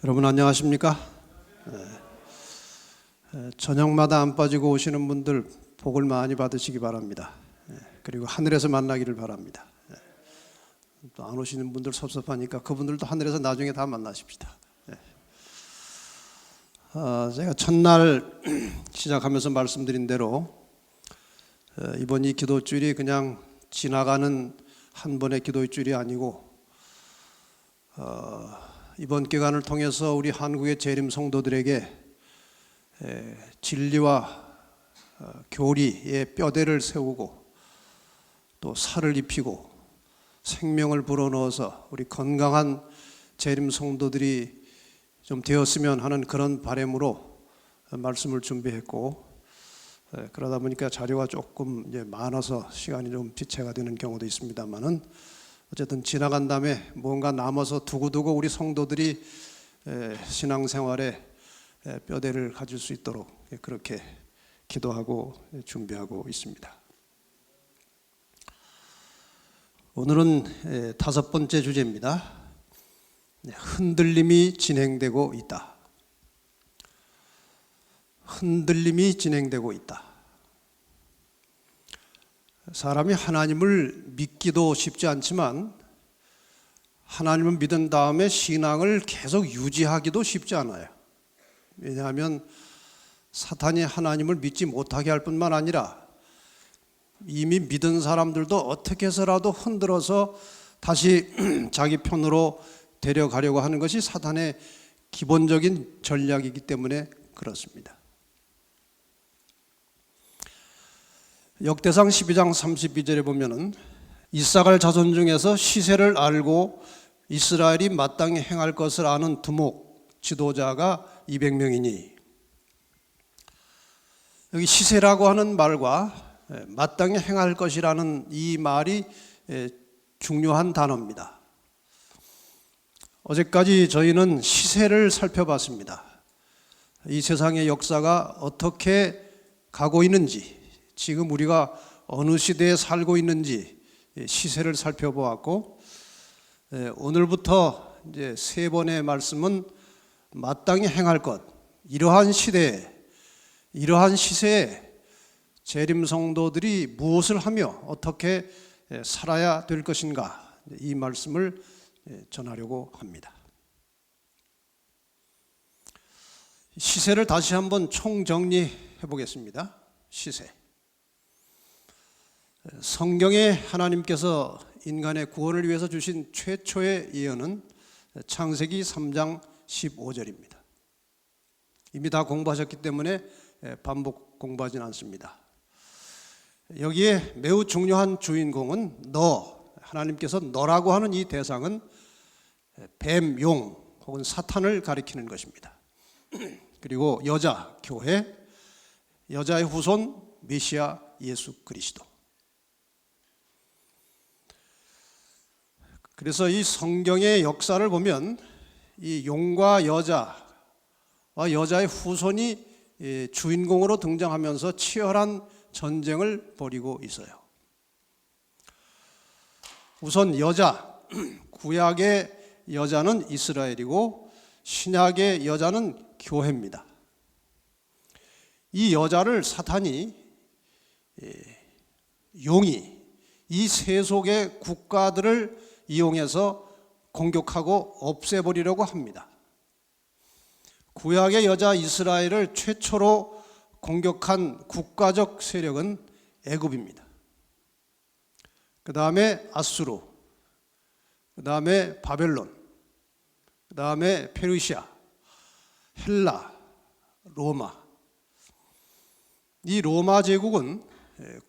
여러분 안녕하십니까? 저녁마다 안 빠지고 오시는 분들 복을 많이 받으시기 바랍니다. 그리고 하늘에서 만나기를 바랍니다. 또 안 오시는 분들 섭섭하니까 그분들도 하늘에서 나중에 다 만나십시다. 제가 첫날 시작하면서 말씀드린 대로 이번 이 기도주일이 그냥 지나가는 한 번의 기도주일이 아니고 이번 기간을 통해서 우리 한국의 재림 성도들에게 진리와 교리의 뼈대를 세우고 또 살을 입히고 생명을 불어넣어서 우리 건강한 재림 성도들이 좀 되었으면 하는 그런 바람으로 말씀을 준비했고, 그러다 보니까 자료가 조금 이제 많아서 시간이 좀 지체가 되는 경우도 있습니다만은 어쨌든 지나간 다음에 뭔가 남아서 두고두고 우리 성도들이 신앙생활에 뼈대를 가질 수 있도록 그렇게 기도하고 준비하고 있습니다. 오늘은 5번째 주제입니다. 흔들림이 진행되고 있다. 흔들림이 진행되고 있다. 사람이 하나님을 믿기도 쉽지 않지만 하나님을 믿은 다음에 신앙을 계속 유지하기도 쉽지 않아요. 왜냐하면 사탄이 하나님을 믿지 못하게 할 뿐만 아니라 이미 믿은 사람들도 어떻게 해서라도 흔들어서 다시 자기 편으로 데려가려고 하는 것이 사탄의 기본적인 전략이기 때문에 그렇습니다. 역대상 12장 32절에 보면은 이사갈 자손 중에서 시세를 알고 이스라엘이 마땅히 행할 것을 아는 두목 지도자가 200명이니, 여기 시세라고 하는 말과 마땅히 행할 것이라는 이 말이 중요한 단어입니다. 어제까지 저희는 시세를 살펴봤습니다. 이 세상의 역사가 어떻게 가고 있는지, 지금 우리가 어느 시대에 살고 있는지 시세를 살펴보았고, 오늘부터 이제 3번의 말씀은 마땅히 행할 것, 이러한 시대에, 이러한 시세에 재림 성도들이 무엇을 하며 어떻게 살아야 될 것인가, 이 말씀을 전하려고 합니다. 시세를 다시 한번 총정리해 보겠습니다. 시세. 성경에 하나님께서 인간의 구원을 위해서 주신 최초의 예언은 창세기 3장 15절입니다. 이미 다 공부하셨기 때문에 반복 공부하진 않습니다. 여기에 매우 중요한 주인공은 하나님께서 너라고 하는 이 대상은 뱀, 용 혹은 사탄을 가리키는 것입니다. 그리고 여자, 교회, 여자의 후손 메시아 예수 그리스도. 그래서 이 성경의 역사를 보면 이 용과 여자와 여자의 후손이 주인공으로 등장하면서 치열한 전쟁을 벌이고 있어요. 우선 여자, 구약의 여자는 이스라엘이고 신약의 여자는 교회입니다. 이 여자를 사탄이, 용이 이 세속의 국가들을 이용해서 공격하고 없애버리려고 합니다. 구약의 여자 이스라엘을 최초로 공격한 국가적 세력은 애굽입니다. 그 다음에 아수르, 그 다음에 바벨론, 그 다음에 페르시아, 헬라, 로마. 이 로마 제국은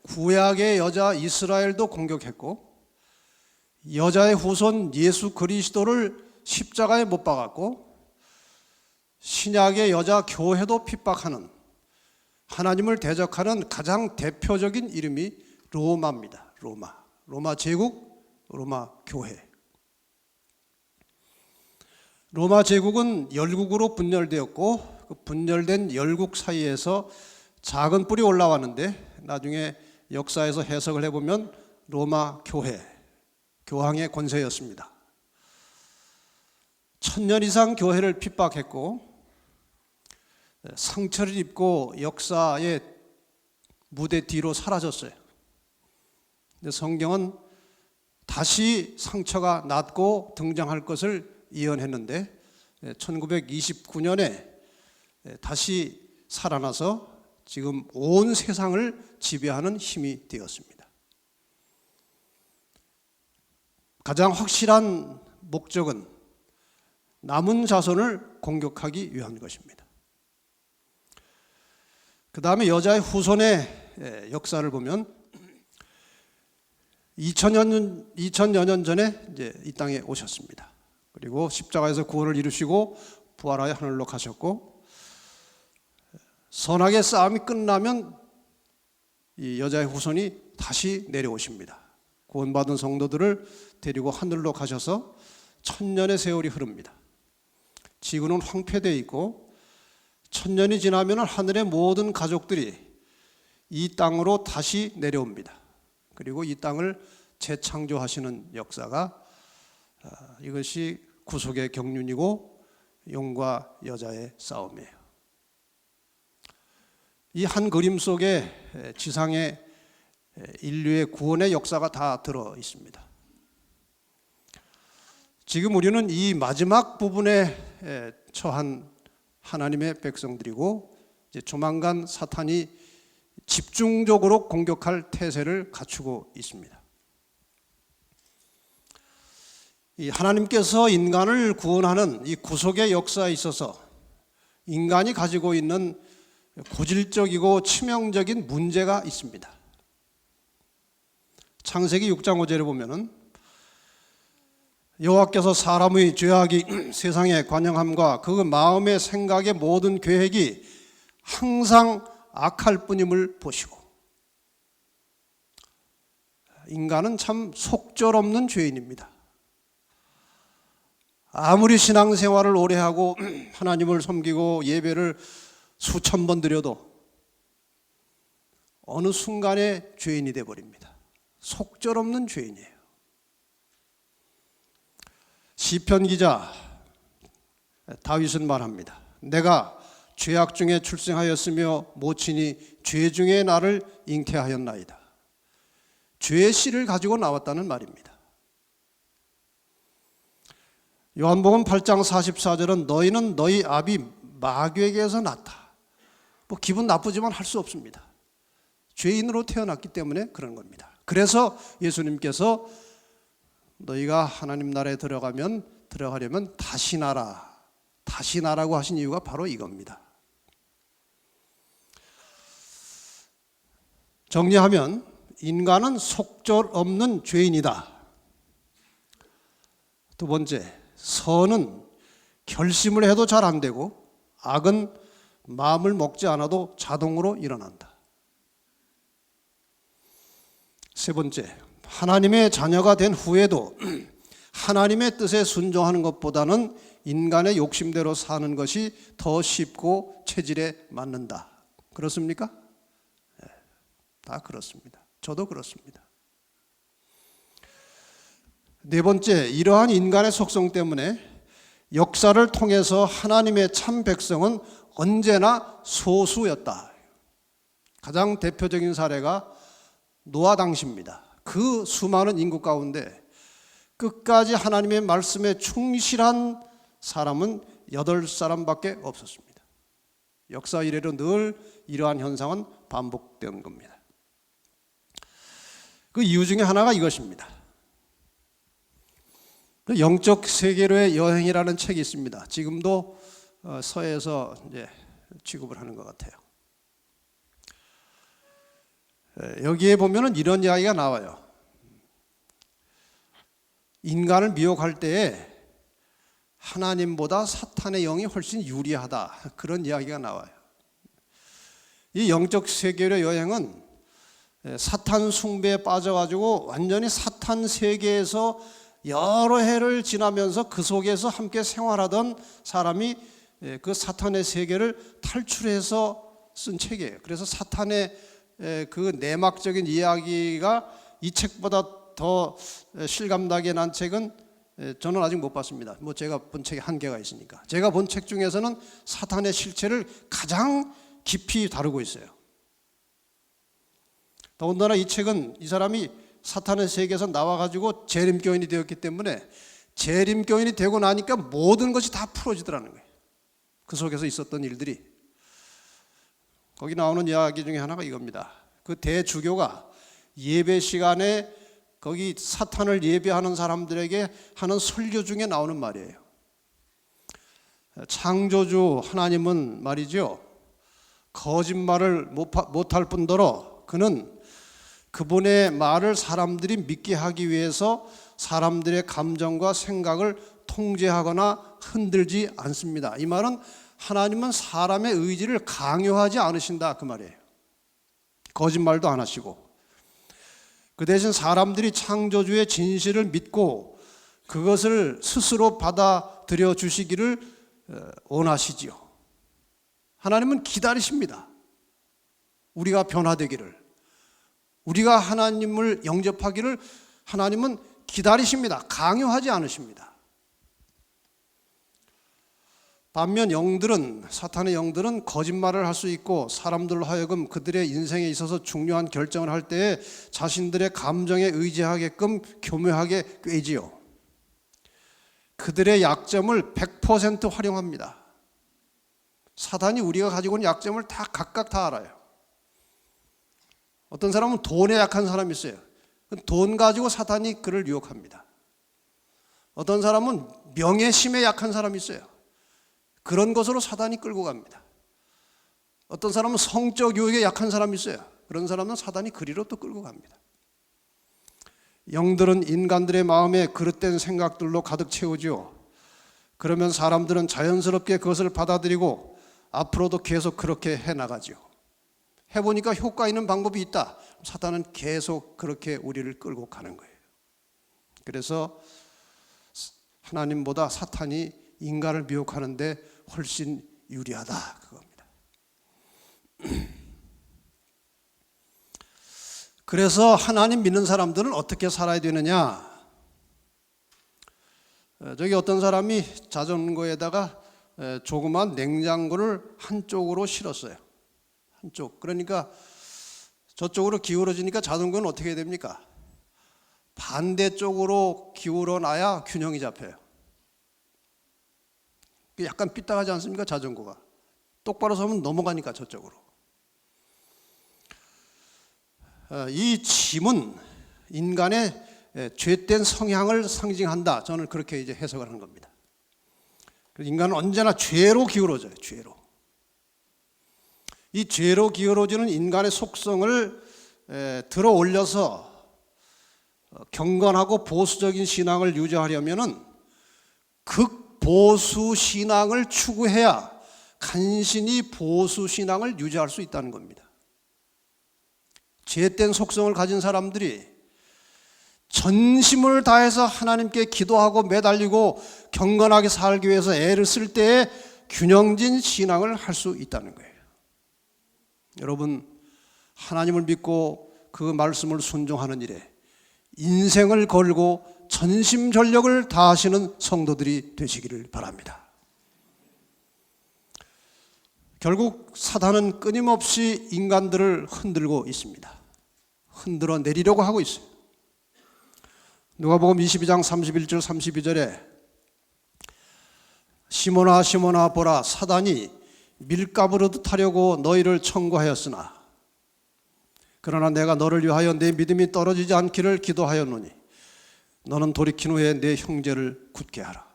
구약의 여자 이스라엘도 공격했고 여자의 후손 예수 그리스도를 십자가에 못 박았고 신약의 여자 교회도 핍박하는, 하나님을 대적하는 가장 대표적인 이름이 로마입니다. 로마 제국, 로마 교회. 로마 제국은 열국으로 분열되었고 그 분열된 열국 사이에서 작은 뿔이 올라왔는데 나중에 역사에서 해석을 해보면 로마 교회, 교황의 권세였습니다. 천년 이상 교회를 핍박했고 상처를 입고 역사의 무대 뒤로 사라졌어요. 근데 성경은 다시 상처가 낫고 등장할 것을 예언했는데 1929년에 다시 살아나서 지금 온 세상을 지배하는 힘이 되었습니다. 가장 확실한 목적은 남은 자손을 공격하기 위한 것입니다. 그 다음에 여자의 후손의 역사를 보면 2000여 년 전에 이제 이 땅에 오셨습니다. 그리고 십자가에서 구원을 이루시고 부활하여 하늘로 가셨고, 선악의 싸움이 끝나면 이 여자의 후손이 다시 내려오십니다. 구원받은 성도들을 데리고 하늘로 가셔서 천년의 세월이 흐릅니다. 지구는 황폐되어 있고 천년이 지나면 하늘의 모든 가족들이 이 땅으로 다시 내려옵니다. 그리고 이 땅을 재창조하시는 역사가 이것이 구속의 경륜이고 용과 여자의 싸움이에요. 이 한 그림 속에 지상의 인류의 구원의 역사가 다 들어 있습니다. 지금 우리는 이 마지막 부분에 처한 하나님의 백성들이고, 이제 조만간 사탄이 집중적으로 공격할 태세를 갖추고 있습니다. 이 하나님께서 인간을 구원하는 이 구속의 역사에 있어서 인간이 가지고 있는 고질적이고 치명적인 문제가 있습니다. 창세기 6장 5절에 보면은 여호와께서 사람의 죄악이 세상에 관영함과 그 마음의 생각의 모든 계획이 항상 악할 뿐임을 보시고, 인간은 참 속절없는 죄인입니다. 아무리 신앙생활을 오래 하고 하나님을 섬기고 예배를 수천 번 드려도 어느 순간에 죄인이 되어버립니다. 속절없는 죄인이에요. 시편 기자 다윗은 말합니다. 내가 죄악 중에 출생하였으며 모친이 죄 중에 나를 잉태하였나이다. 죄의 씨를 가지고 나왔다는 말입니다. 요한복음 8장 44절은 너희는 너희 아비 마귀에게서 났다. 뭐 기분 나쁘지만 할 수 없습니다. 죄인으로 태어났기 때문에 그런 겁니다. 그래서 예수님께서 너희가 하나님 나라에 들어가려면 다시 나라고 하신 이유가 바로 이겁니다. 정리하면 인간은 속절없는 죄인이다. 두 번째, 선은 결심을 해도 잘 안 되고 악은 마음을 먹지 않아도 자동으로 일어난다. 세 번째, 하나님의 자녀가 된 후에도 하나님의 뜻에 순종하는 것보다는 인간의 욕심대로 사는 것이 더 쉽고 체질에 맞는다. 그렇습니까? 네, 다 그렇습니다. 저도 그렇습니다. 네 번째, 이러한 인간의 속성 때문에 역사를 통해서 하나님의 참 백성은 언제나 소수였다. 가장 대표적인 사례가 노아 당시입니다. 그 수많은 인구 가운데 끝까지 하나님의 말씀에 충실한 사람은 8사람밖에 없었습니다. 역사 이래로 늘 이러한 현상은 반복된 겁니다. 그 이유 중에 하나가 이것입니다. 영적 세계로의 여행이라는 책이 있습니다. 지금도 서해에서 이제 취급을 하는 것 같아요. 여기에 보면은 이런 이야기가 나와요. 인간을 미혹할 때에 하나님보다 사탄의 영이 훨씬 유리하다. 그런 이야기가 나와요. 이 영적 세계의 여행은 사탄 숭배에 빠져가지고 완전히 사탄 세계에서 여러 해를 지나면서 그 속에서 함께 생활하던 사람이 그 사탄의 세계를 탈출해서 쓴 책이에요. 그래서 사탄의 그 내막적인 이야기가 이 책보다 더 실감나게 난 책은 저는 아직 못 봤습니다. 뭐 제가 본 책이 한계가 있으니까. 제가 본 책 중에서는 사탄의 실체를 가장 깊이 다루고 있어요. 더군다나 이 책은 이 사람이 사탄의 세계에서 나와가지고 재림교인이 되었기 때문에 재림교인이 되고 나니까 모든 것이 다 풀어지더라는 거예요. 그 속에서 있었던 일들이. 거기 나오는 이야기 중에 하나가 이겁니다. 그 대주교가 예배 시간에 거기 사탄을 예배하는 사람들에게 하는 설교 중에 나오는 말이에요. 창조주 하나님은 말이죠, 거짓말을 못할 뿐더러 그는 그분의 말을 사람들이 믿게 하기 위해서 사람들의 감정과 생각을 통제하거나 흔들지 않습니다. 이 말은 하나님은 사람의 의지를 강요하지 않으신다 그 말이에요. 거짓말도 안 하시고, 그 대신 사람들이 창조주의 진실을 믿고 그것을 스스로 받아들여 주시기를 원하시지요. 하나님은 기다리십니다. 우리가 변화되기를, 우리가 하나님을 영접하기를 하나님은 기다리십니다. 강요하지 않으십니다. 반면 영들은, 사탄의 영들은 거짓말을 할 수 있고 사람들로 하여금 그들의 인생에 있어서 중요한 결정을 할 때에 자신들의 감정에 의지하게끔 교묘하게 꿰지요. 그들의 약점을 100% 활용합니다. 사탄이 우리가 가지고 있는 약점을 다 각각 다 알아요. 어떤 사람은 돈에 약한 사람이 있어요. 돈 가지고 사탄이 그를 유혹합니다. 어떤 사람은 명예심에 약한 사람이 있어요. 그런 것으로 사탄이 끌고 갑니다. 어떤 사람은 성적 유혹에 약한 사람이 있어요. 그런 사람은 사탄이 그리로 또 끌고 갑니다. 영들은 인간들의 마음에 그릇된 생각들로 가득 채우죠. 그러면 사람들은 자연스럽게 그것을 받아들이고 앞으로도 계속 그렇게 해나가죠. 해보니까 효과 있는 방법이 있다. 사탄은 계속 그렇게 우리를 끌고 가는 거예요. 그래서 하나님보다 사탄이 인간을 미혹하는데 훨씬 유리하다 그겁니다. 그래서 하나님 믿는 사람들은 어떻게 살아야 되느냐? 저기 어떤 사람이 자전거에다가 조그만 냉장고를 한쪽으로 실었어요. 한쪽. 그러니까 저쪽으로 기울어지니까 자전거는 어떻게 해야 됩니까? 반대쪽으로 기울어 놔야 균형이 잡혀요. 약간 삐딱하지 않습니까? 자전거가 똑바로 서면 넘어가니까 저쪽으로. 이 짐은 인간의 죄된 성향을 상징한다. 저는 그렇게 이제 해석을 하는 겁니다. 인간은 언제나 죄로 기울어져요. 죄로. 이 죄로 기울어지는 인간의 속성을 들어 올려서 경건하고 보수적인 신앙을 유지하려면은 극보수 신앙을 추구해야 간신히 보수 신앙을 유지할 수 있다는 겁니다. 죄된 속성을 가진 사람들이 전심을 다해서 하나님께 기도하고 매달리고 경건하게 살기 위해서 애를 쓸 때에 균형진 신앙을 할 수 있다는 거예요. 여러분, 하나님을 믿고 그 말씀을 순종하는 일에 인생을 걸고 전심전력을 다하시는 성도들이 되시기를 바랍니다. 결국 사탄은 끊임없이 인간들을 흔들고 있습니다. 흔들어 내리려고 하고 있어요. 누가복음 22장 31절 32절에 시몬아 시몬아 보라, 사단이 밀가부르듯 하려고 너희를 청구하였으나 그러나 내가 너를 위하여 내 믿음이 떨어지지 않기를 기도하였노니 너는 돌이킨 후에 내 형제를 굳게 하라.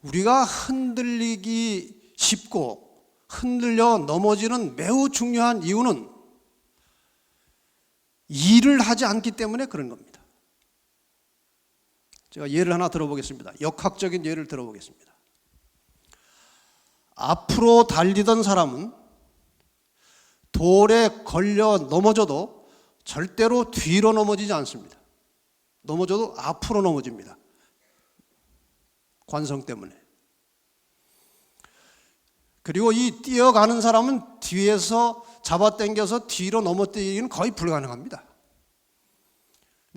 우리가 흔들리기 쉽고 흔들려 넘어지는 매우 중요한 이유는 일을 하지 않기 때문에 그런 겁니다. 제가 예를 하나 들어보겠습니다. 역학적인 예를 들어보겠습니다. 앞으로 달리던 사람은 돌에 걸려 넘어져도 절대로 뒤로 넘어지지 않습니다. 넘어져도 앞으로 넘어집니다. 관성 때문에. 그리고 이 뛰어가는 사람은 뒤에서 잡아당겨서 뒤로 넘어뜨리기는 거의 불가능합니다.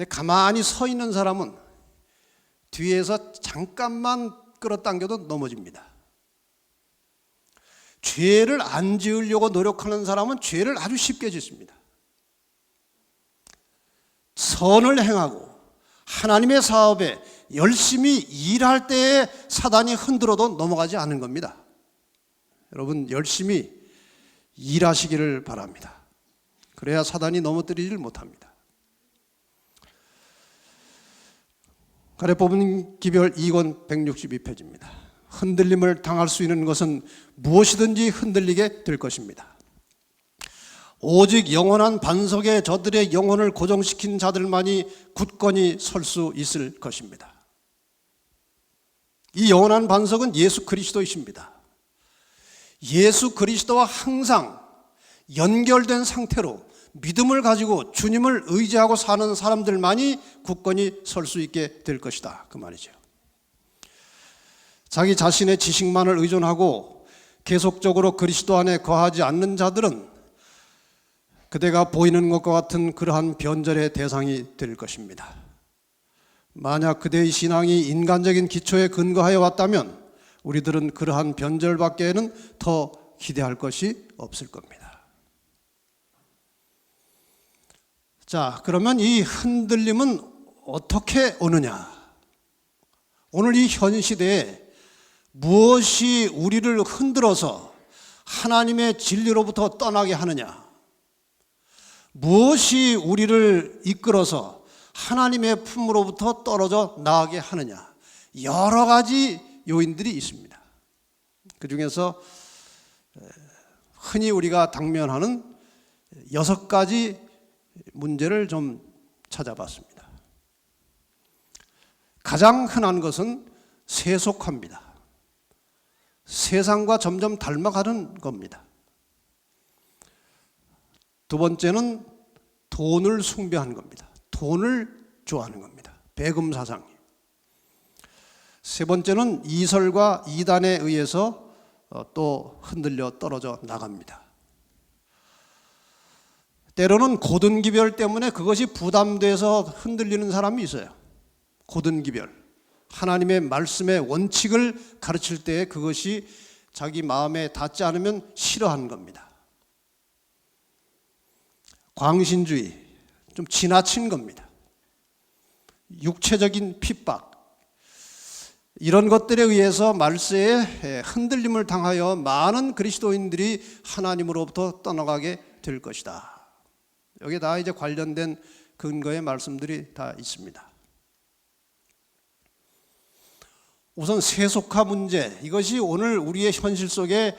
근데 가만히 서 있는 사람은 뒤에서 잠깐만 끌어당겨도 넘어집니다. 죄를 안 지으려고 노력하는 사람은 죄를 아주 쉽게 짓습니다. 선을 행하고 하나님의 사업에 열심히 일할 때에 사단이 흔들어도 넘어가지 않은 겁니다. 여러분 열심히 일하시기를 바랍니다. 그래야 사단이 넘어뜨리질 못합니다. 가래뽑은 기별 2권 162페이지입니다. 흔들림을 당할 수 있는 것은 무엇이든지 흔들리게 될 것입니다. 오직 영원한 반석에 저들의 영혼을 고정시킨 자들만이 굳건히 설 수 있을 것입니다. 이 영원한 반석은 예수 그리스도이십니다. 예수 그리스도와 항상 연결된 상태로 믿음을 가지고 주님을 의지하고 사는 사람들만이 굳건히 설 수 있게 될 것이다, 그 말이죠. 자기 자신의 지식만을 의존하고 계속적으로 그리스도 안에 거하지 않는 자들은 그대가 보이는 것과 같은 그러한 변절의 대상이 될 것입니다. 만약 그대의 신앙이 인간적인 기초에 근거하여 왔다면 우리들은 그러한 변절밖에는 더 기대할 것이 없을 겁니다. 자, 그러면 이 흔들림은 어떻게 오느냐? 오늘 이 현 시대에 무엇이 우리를 흔들어서 하나님의 진리로부터 떠나게 하느냐? 무엇이 우리를 이끌어서 하나님의 품으로부터 떨어져 나가게 하느냐? 여러 가지 요인들이 있습니다. 그 중에서 흔히 우리가 당면하는 6가지 문제를 좀 찾아봤습니다. 가장 흔한 것은 세속화입니다. 세상과 점점 닮아가는 겁니다. 두 번째는 돈을 숭배하는 겁니다. 돈을 좋아하는 겁니다. 배금 사상. 세 번째는 이설과 이단에 의해서 또 흔들려 떨어져 나갑니다. 때로는 고든기별 때문에 그것이 부담돼서 흔들리는 사람이 있어요. 고든기별. 하나님의 말씀의 원칙을 가르칠 때 그것이 자기 마음에 닿지 않으면 싫어하는 겁니다. 광신주의, 좀 지나친 겁니다. 육체적인 핍박, 이런 것들에 의해서 말세에 흔들림을 당하여 많은 그리스도인들이 하나님으로부터 떠나가게 될 것이다. 여기에 다 이제 관련된 근거의 말씀들이 다 있습니다. 우선 세속화 문제, 이것이 오늘 우리의 현실 속에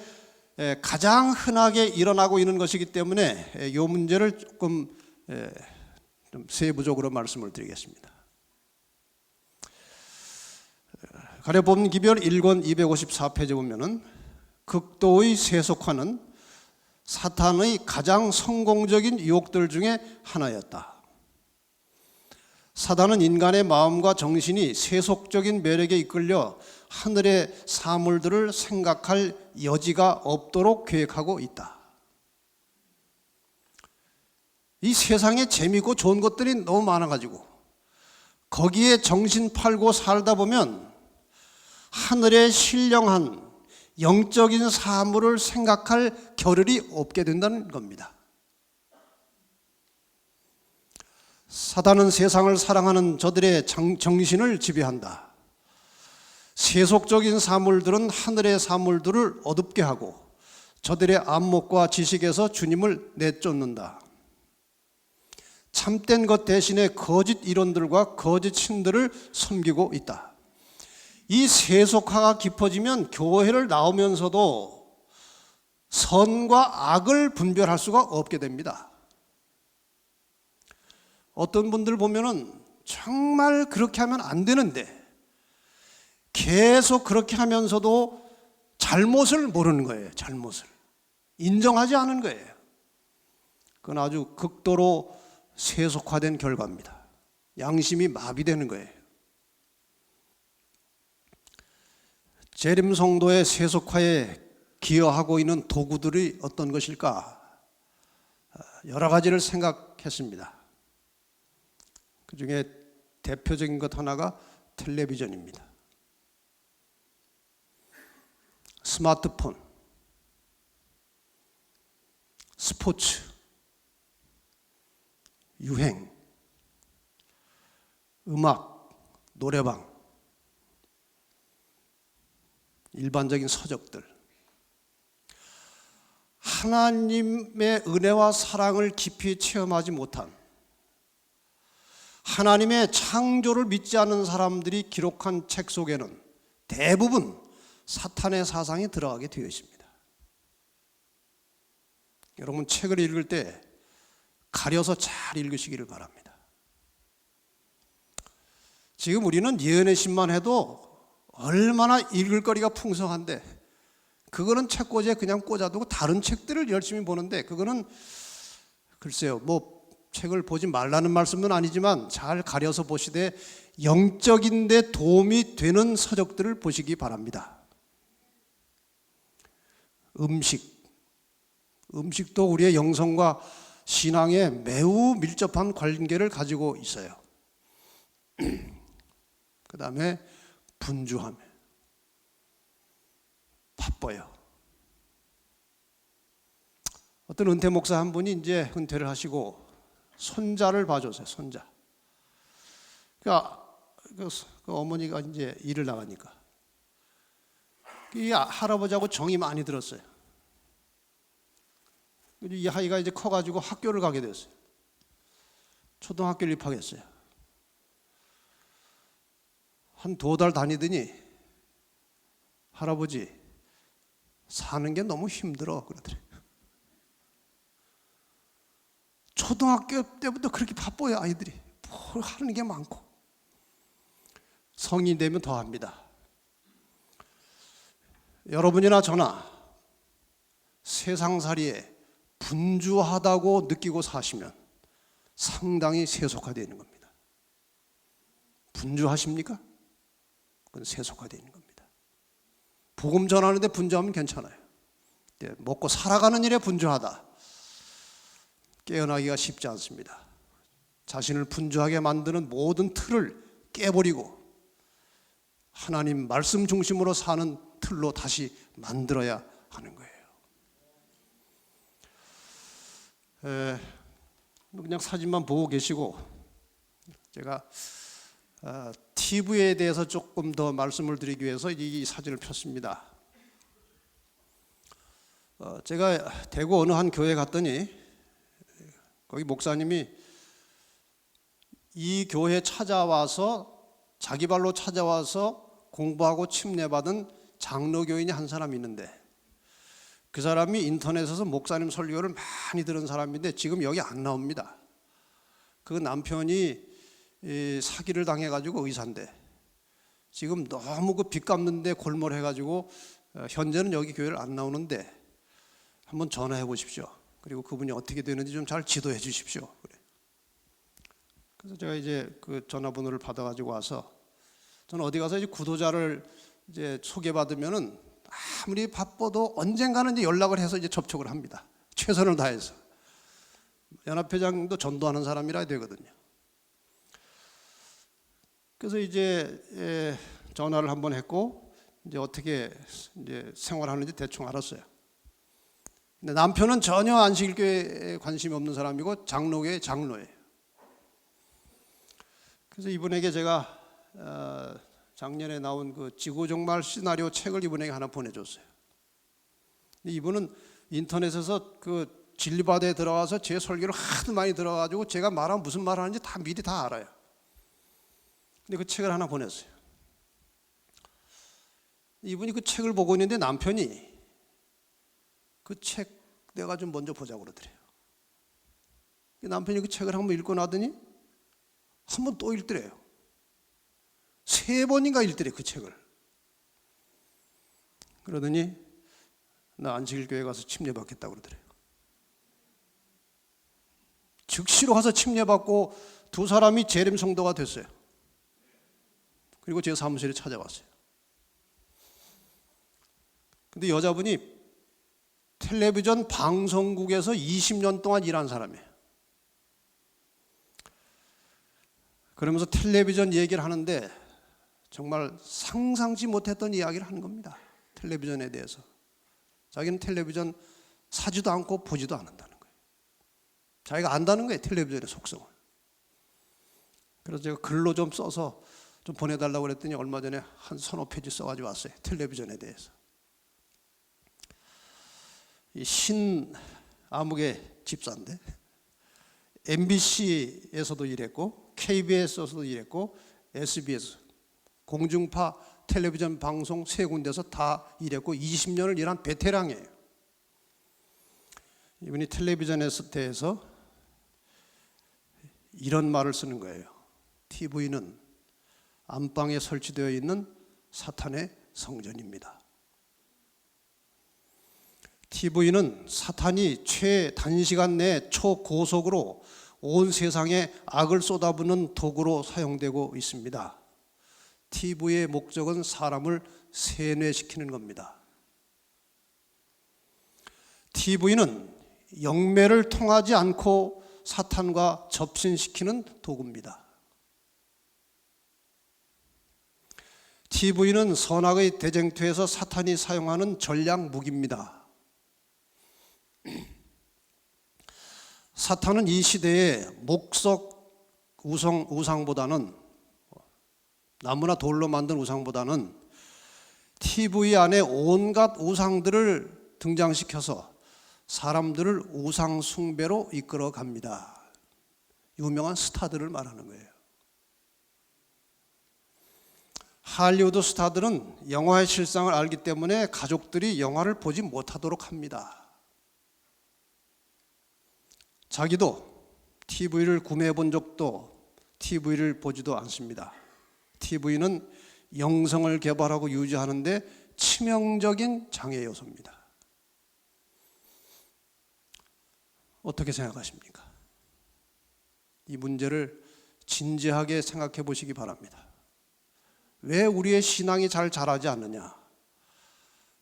가장 흔하게 일어나고 있는 것이기 때문에 이 문제를 조금 좀 세부적으로 말씀을 드리겠습니다. 가래뽑은 기별 1권 254페이지 보면은 극도의 세속화는 사탄의 가장 성공적인 유혹들 중에 하나였다. 사단은 인간의 마음과 정신이 세속적인 매력에 이끌려 하늘의 사물들을 생각할 여지가 없도록 계획하고 있다. 이 세상에 재미있고 좋은 것들이 너무 많아가지고 거기에 정신 팔고 살다 보면 하늘의 신령한 영적인 사물을 생각할 겨를이 없게 된다는 겁니다. 사단은 세상을 사랑하는 저들의 정신을 지배한다. 세속적인 사물들은 하늘의 사물들을 어둡게 하고 저들의 안목과 지식에서 주님을 내쫓는다. 참된 것 대신에 거짓 이론들과 거짓 신들을 섬기고 있다. 이 세속화가 깊어지면 교회를 나오면서도 선과 악을 분별할 수가 없게 됩니다. 어떤 분들 보면은 정말 그렇게 하면 안 되는데 계속 그렇게 하면서도 잘못을 모르는 거예요. 잘못을 인정하지 않은 거예요. 그건 아주 극도로 세속화된 결과입니다. 양심이 마비되는 거예요. 재림 성도의 세속화에 기여하고 있는 도구들이 어떤 것일까? 여러 가지를 생각했습니다. 그 중에 대표적인 것 하나가 텔레비전입니다. 스마트폰, 스포츠, 유행, 음악, 노래방, 일반적인 서적들, 하나님의 은혜와 사랑을 깊이 체험하지 못한, 하나님의 창조를 믿지 않는 사람들이 기록한 책 속에는 대부분 사탄의 사상이 들어가게 되어 있습니다. 여러분 책을 읽을 때 가려서 잘 읽으시기를 바랍니다. 지금 우리는 예언의 신만 해도 얼마나 읽을 거리가 풍성한데 그거는 책꽂이에 그냥 꽂아두고 다른 책들을 열심히 보는데 그거는 글쎄요 뭐 책을 보지 말라는 말씀은 아니지만 잘 가려서 보시되 영적인 데 도움이 되는 서적들을 보시기 바랍니다. 음식도 우리의 영성과 신앙에 매우 밀접한 관계를 가지고 있어요. 그 다음에 분주함, 바빠요. 어떤 은퇴 목사 한 분이 이제 은퇴를 하시고 손자를 봐줬어요. 손자. 그러니까 그 어머니가 이제 일을 나가니까 이 할아버지하고 정이 많이 들었어요. 이 아이가 이제 커가지고 학교를 가게 됐어요. 초등학교를 입학했어요. 한 2달 다니더니 할아버지 사는 게 너무 힘들어 그러더래요. 초등학교 때부터 그렇게 바빠요. 아이들이 뭘 하는 게 많고 성인이 되면 더 합니다. 여러분이나 저나 세상살이에 분주하다고 느끼고 사시면 상당히 세속화되어 있는 겁니다. 분주하십니까? 그건 세속화되어 있는 겁니다. 복음 전하는데 분주하면 괜찮아요. 먹고 살아가는 일에 분주하다. 깨어나기가 쉽지 않습니다. 자신을 분주하게 만드는 모든 틀을 깨버리고 하나님 말씀 중심으로 사는 틀로 다시 만들어야 하는 거예요. 그냥 사진만 보고 계시고 제가 TV에 대해서 조금 더 말씀을 드리기 위해서 이 사진을 폈습니다. 제가 대구 어느 한 교회 갔더니 거기 목사님이 이 교회 찾아와서 자기 발로 찾아와서 공부하고 침례받은 장로교인이 한 사람이 있는데 그 사람이 인터넷에서 목사님 설교를 많이 들은 사람인데 지금 여기 안 나옵니다. 그 남편이 사기를 당해가지고 의사인데 지금 너무 그 빚 갚는데 골몰해가지고 현재는 여기 교회를 안 나오는데 한번 전화해 보십시오. 그리고 그분이 어떻게 되는지 좀 잘 지도해 주십시오. 그래서 제가 이제 그 전화번호를 받아가지고 와서 저는 어디 가서 이제 구도자를 이제 소개받으면은 아무리 바빠도 언젠가는 이제 연락을 해서 이제 접촉을 합니다. 최선을 다해서. 연합회장도 전도하는 사람이라 되거든요. 그래서 이제 전화를 한번 했고 이제 어떻게 이제 생활하는지 대충 알았어요. 근데 남편은 전혀 안식일교회에 관심이 없는 사람이고 장로교회 장로예요. 그래서 이분에게 제가 작년에 나온 그 지구종말 시나리오 책을 이분에게 하나 보내줬어요. 근데 이분은 인터넷에서 그 진리바다에 들어가서 제 설교를 하도 많이 들어가지고 제가 말하면 무슨 말 하는지 다 미리 다 알아요. 근데 그 책을 하나 보냈어요. 이분이 그 책을 보고 있는데 남편이 그 책 내가 좀 먼저 보자고 그러더래요. 남편이 그 책을 한번 읽고 나더니 한 번 또 읽더래요. 3번인가 읽더래요 그 책을. 그러더니 나 안식일교회 가서 침례받겠다고 그러더래요. 즉시로 가서 침례받고 2 사람이 재림 성도가 됐어요. 그리고 제 사무실에 찾아왔어요. 근데 여자분이 텔레비전 방송국에서 20년 동안 일한 사람이에요. 그러면서 텔레비전 얘기를 하는데 정말 상상치 못했던 이야기를 하는 겁니다. 텔레비전에 대해서. 자기는 텔레비전 사지도 않고 보지도 않는다는 거예요. 자기가 안다는 거예요, 텔레비전의 속성을. 그래서 제가 글로 좀 써서 좀 보내달라고 그랬더니 얼마 전에 한 서너 페이지 써가지고 왔어요. 텔레비전에 대해서. 이 신아무개 집사인데 MBC에서도 일했고 KBS에서도 일했고 SBS 공중파 텔레비전 방송 세 군데서 다 일했고 20년을 일한 베테랑이에요. 이분이 텔레비전에 대해서 이런 말을 쓰는 거예요. TV는 안방에 설치되어 있는 사탄의 성전입니다. TV는 사탄이 최단시간 내에 초고속으로 온 세상에 악을 쏟아붓는 도구로 사용되고 있습니다. TV의 목적은 사람을 세뇌시키는 겁니다. TV는 영매를 통하지 않고 사탄과 접신시키는 도구입니다. TV는 선악의 대쟁투에서 사탄이 사용하는 전략 무기입니다. 사탄은 이 시대에 목석 우상보다는 나무나 돌로 만든 우상보다는 TV 안에 온갖 우상들을 등장시켜서 사람들을 우상 숭배로 이끌어 갑니다. 유명한 스타들을 말하는 거예요. 할리우드 스타들은 영화의 실상을 알기 때문에 가족들이 영화를 보지 못하도록 합니다. 자기도 TV를 구매해 본 적도 TV를 보지도 않습니다. TV는 영성을 개발하고 유지하는데 치명적인 장애 요소입니다. 어떻게 생각하십니까? 이 문제를 진지하게 생각해 보시기 바랍니다. 왜 우리의 신앙이 잘 자라지 않느냐?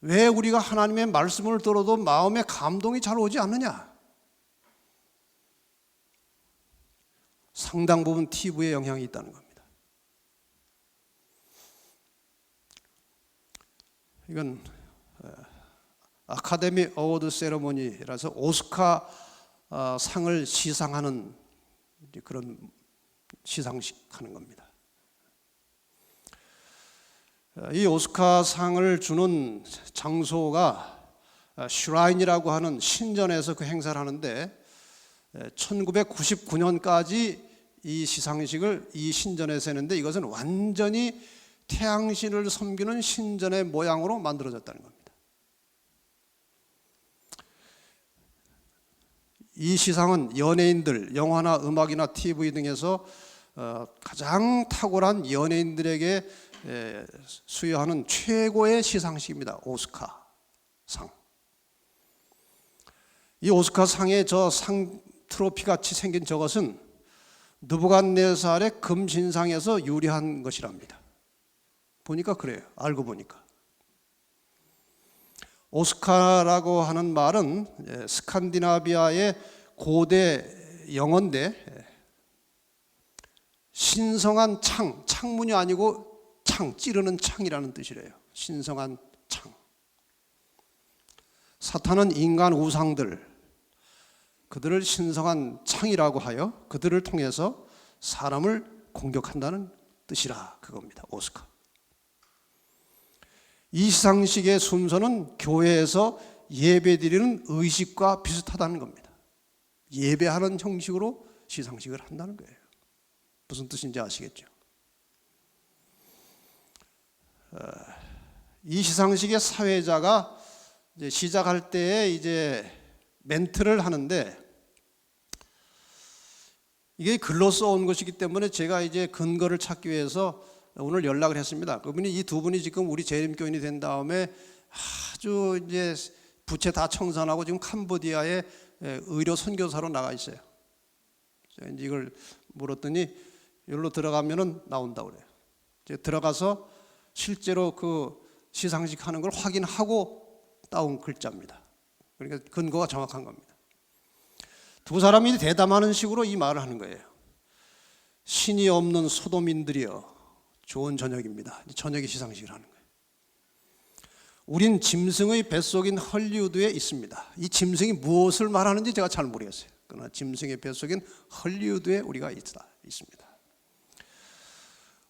왜 우리가 하나님의 말씀을 들어도 마음에 감동이 잘 오지 않느냐? 상당 부분 TV의 영향이 있다는 겁니다. 이건 아카데미 어워드 세레모니라서 오스카 상을 시상하는 그런 시상식 하는 겁니다. 이 오스카 상을 주는 장소가 슈라인이라고 하는 신전에서 그 행사를 하는데 1999년까지 이 시상식을 이 신전에서 했는데 이것은 완전히 태양신을 섬기는 신전의 모양으로 만들어졌다는 겁니다. 이 시상은 연예인들, 영화나 음악이나 TV 등에서 가장 탁월한 연예인들에게 수여하는 최고의 시상식입니다. 오스카 상. 이 오스카 상의 저 상 트로피 같이 생긴 저것은 느부갓네살의 금신상에서 유래한 것이랍니다. 보니까 그래요. 알고 보니까. 오스카라고 하는 말은 스칸디나비아의 고대 영어인데 신성한 창, 창문이 아니고 창, 찌르는 창이라는 뜻이래요. 신성한 창. 사탄은 인간 우상들, 그들을 신성한 창이라고 하여 그들을 통해서 사람을 공격한다는 뜻이라 그겁니다. 오스카. 이 시상식의 순서는 교회에서 예배드리는 의식과 비슷하다는 겁니다. 예배하는 형식으로 시상식을 한다는 거예요. 무슨 뜻인지 아시겠죠? 이 시상식의 사회자가 이제 시작할 때에 이제 멘트를 하는데 이게 글로 써온 것이기 때문에 제가 이제 근거를 찾기 위해서 오늘 연락을 했습니다. 그분이 이 두 분이 지금 우리 재림교인이 된 다음에 아주 이제 부채 다 청산하고 지금 캄보디아에 의료 선교사로 나가 있어요. 제가 이제 이걸 물었더니 여기로 들어가면은 나온다고 그래요. 이제 들어가서 실제로 그 시상식 하는 걸 확인하고 따온 글자입니다. 그러니까 근거가 정확한 겁니다. 두 사람이 대담하는 식으로 이 말을 하는 거예요. 신이 없는 소돔인들이여 좋은 저녁입니다. 저녁에 시상식을 하는 거예요. 우린 짐승의 뱃속인 헐리우드에 있습니다. 이 짐승이 무엇을 말하는지 제가 잘 모르겠어요. 그러나 짐승의 뱃속인 헐리우드에 우리가 있습니다.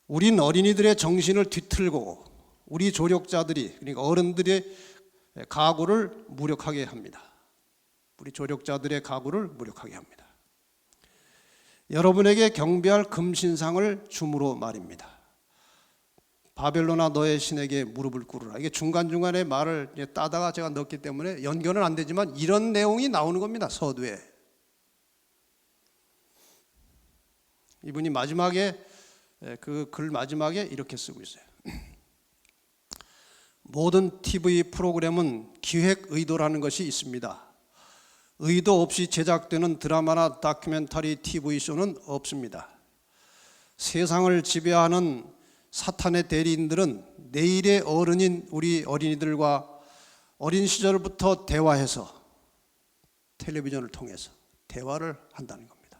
우린 어린이들의 정신을 뒤틀고 우리 조력자들이, 그러니까 어른들의 가구를 무력하게 합니다. 우리 조력자들의 가구를 무력하게 합니다. 여러분에게 경배할 금신상을 줌으로 말입니다. 바벨론아 너의 신에게 무릎을 꿇으라. 이게 중간중간에 말을 따다가 제가 넣었기 때문에 연결은 안 되지만 이런 내용이 나오는 겁니다. 서두에. 이분이 마지막에 그 글 마지막에 이렇게 쓰고 있어요. 모든 TV 프로그램은 기획 의도라는 것이 있습니다. 의도 없이 제작되는 드라마나 다큐멘터리 TV쇼는 없습니다. 세상을 지배하는 사탄의 대리인들은 내일의 어른인 우리 어린이들과 어린 시절부터 대화해서 텔레비전을 통해서 대화를 한다는 겁니다.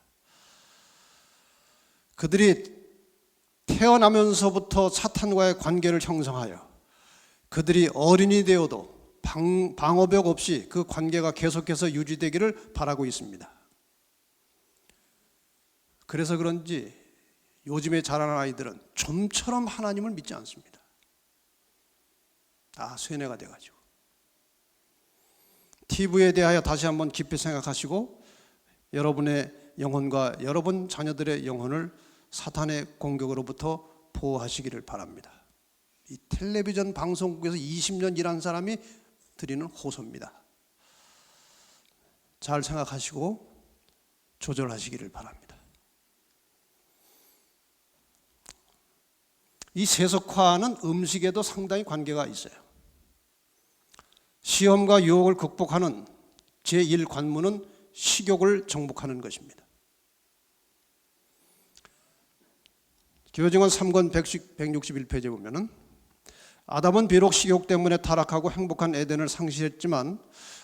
그들이 태어나면서부터 사탄과의 관계를 형성하여 그들이 어른이 되어도 방어벽 없이 그 관계가 계속해서 유지되기를 바라고 있습니다. 그래서 그런지 요즘에 자라는 아이들은 좀처럼 하나님을 믿지 않습니다. 다 쇠뇌가 돼가지고. TV에 대하여 다시 한번 깊이 생각하시고 여러분의 영혼과 여러분 자녀들의 영혼을 사탄의 공격으로부터 보호하시기를 바랍니다. 이 텔레비전 방송국에서 20년 일한 사람이 드리는 호소입니다. 잘 생각하시고 조절하시기를 바랍니다. 이 세속화는 음식에도 상당히 관계가 있어요. 시험과 유혹을 극복하는 제1관문은 식욕을 정복하는 것입니다. 교정원 3권 161페이지에 보면은 아담은 비록 식욕 때문에 타락하고 행복한 에덴을 상실했지만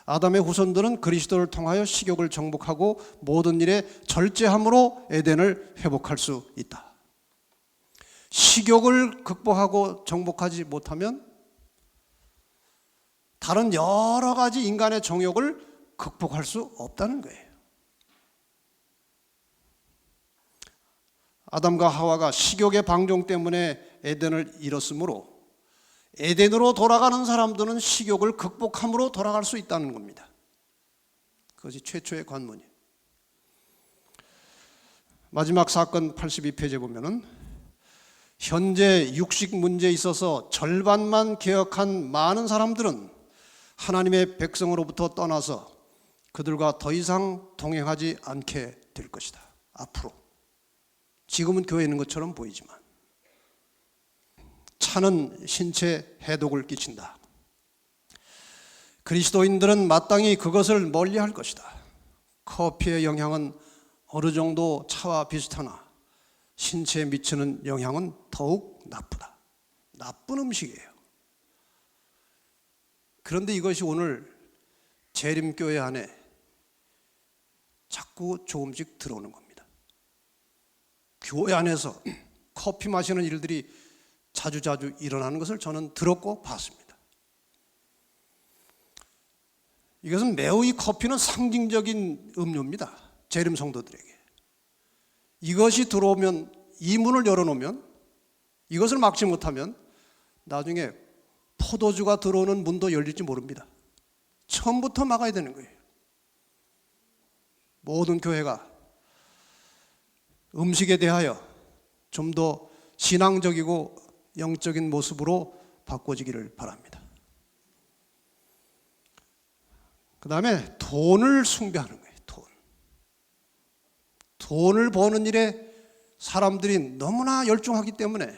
아담의 후손들은 그리스도를 통하여 식욕을 정복하고 모든 일에 절제함으로 에덴을 회복할 수 있다. 식욕을 극복하고 정복하지 못하면 다른 여러 가지 인간의 정욕을 극복할 수 없다는 거예요. 아담과 하와가 식욕의 방종 때문에 에덴을 잃었으므로 에덴으로 돌아가는 사람들은 식욕을 극복함으로 돌아갈 수 있다는 겁니다. 그것이 최초의 관문이에요. 마지막 사건 82페이지에 보면은 현재 육식 문제에 있어서 절반만 개혁한 많은 사람들은 하나님의 백성으로부터 떠나서 그들과 더 이상 동행하지 않게 될 것이다. 앞으로. 지금은 교회에 있는 것처럼 보이지만 차는 신체 해독을 끼친다. 그리스도인들은 마땅히 그것을 멀리할 것이다. 커피의 영향은 어느 정도 차와 비슷하나 신체에 미치는 영향은 더욱 나쁘다. 나쁜 음식이에요. 그런데 이것이 오늘 재림교회 안에 자꾸 조금씩 들어오는 겁니다. 교회 안에서 커피 마시는 일들이 자주자주 일어나는 것을 저는 들었고 봤습니다. 이것은 매우 이 커피는 상징적인 음료입니다. 재림 성도들에게. 이것이 들어오면, 이 문을 열어놓으면, 이것을 막지 못하면 나중에 포도주가 들어오는 문도 열릴지 모릅니다. 처음부터 막아야 되는 거예요. 모든 교회가 음식에 대하여 좀 더 신앙적이고 영적인 모습으로 바꿔지기를 바랍니다. 그 다음에 돈을 숭배하는 거예요. 돈을 버는 일에 사람들이 너무나 열중하기 때문에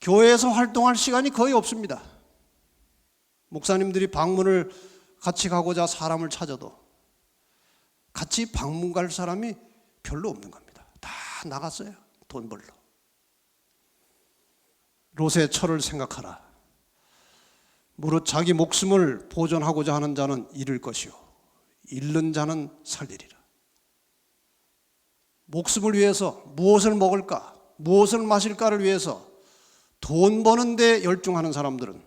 교회에서 활동할 시간이 거의 없습니다. 목사님들이 방문을 같이 가고자 사람을 찾아도 같이 방문 갈 사람이 별로 없는 겁니다. 다 나갔어요. 돈 벌러. 롯의 철을 생각하라. 무릇 자기 목숨을 보존하고자 하는 자는 잃을 것이요 잃는 자는 살리리라. 목숨을 위해서 무엇을 먹을까, 무엇을 마실까를 위해서 돈 버는 데 열중하는 사람들은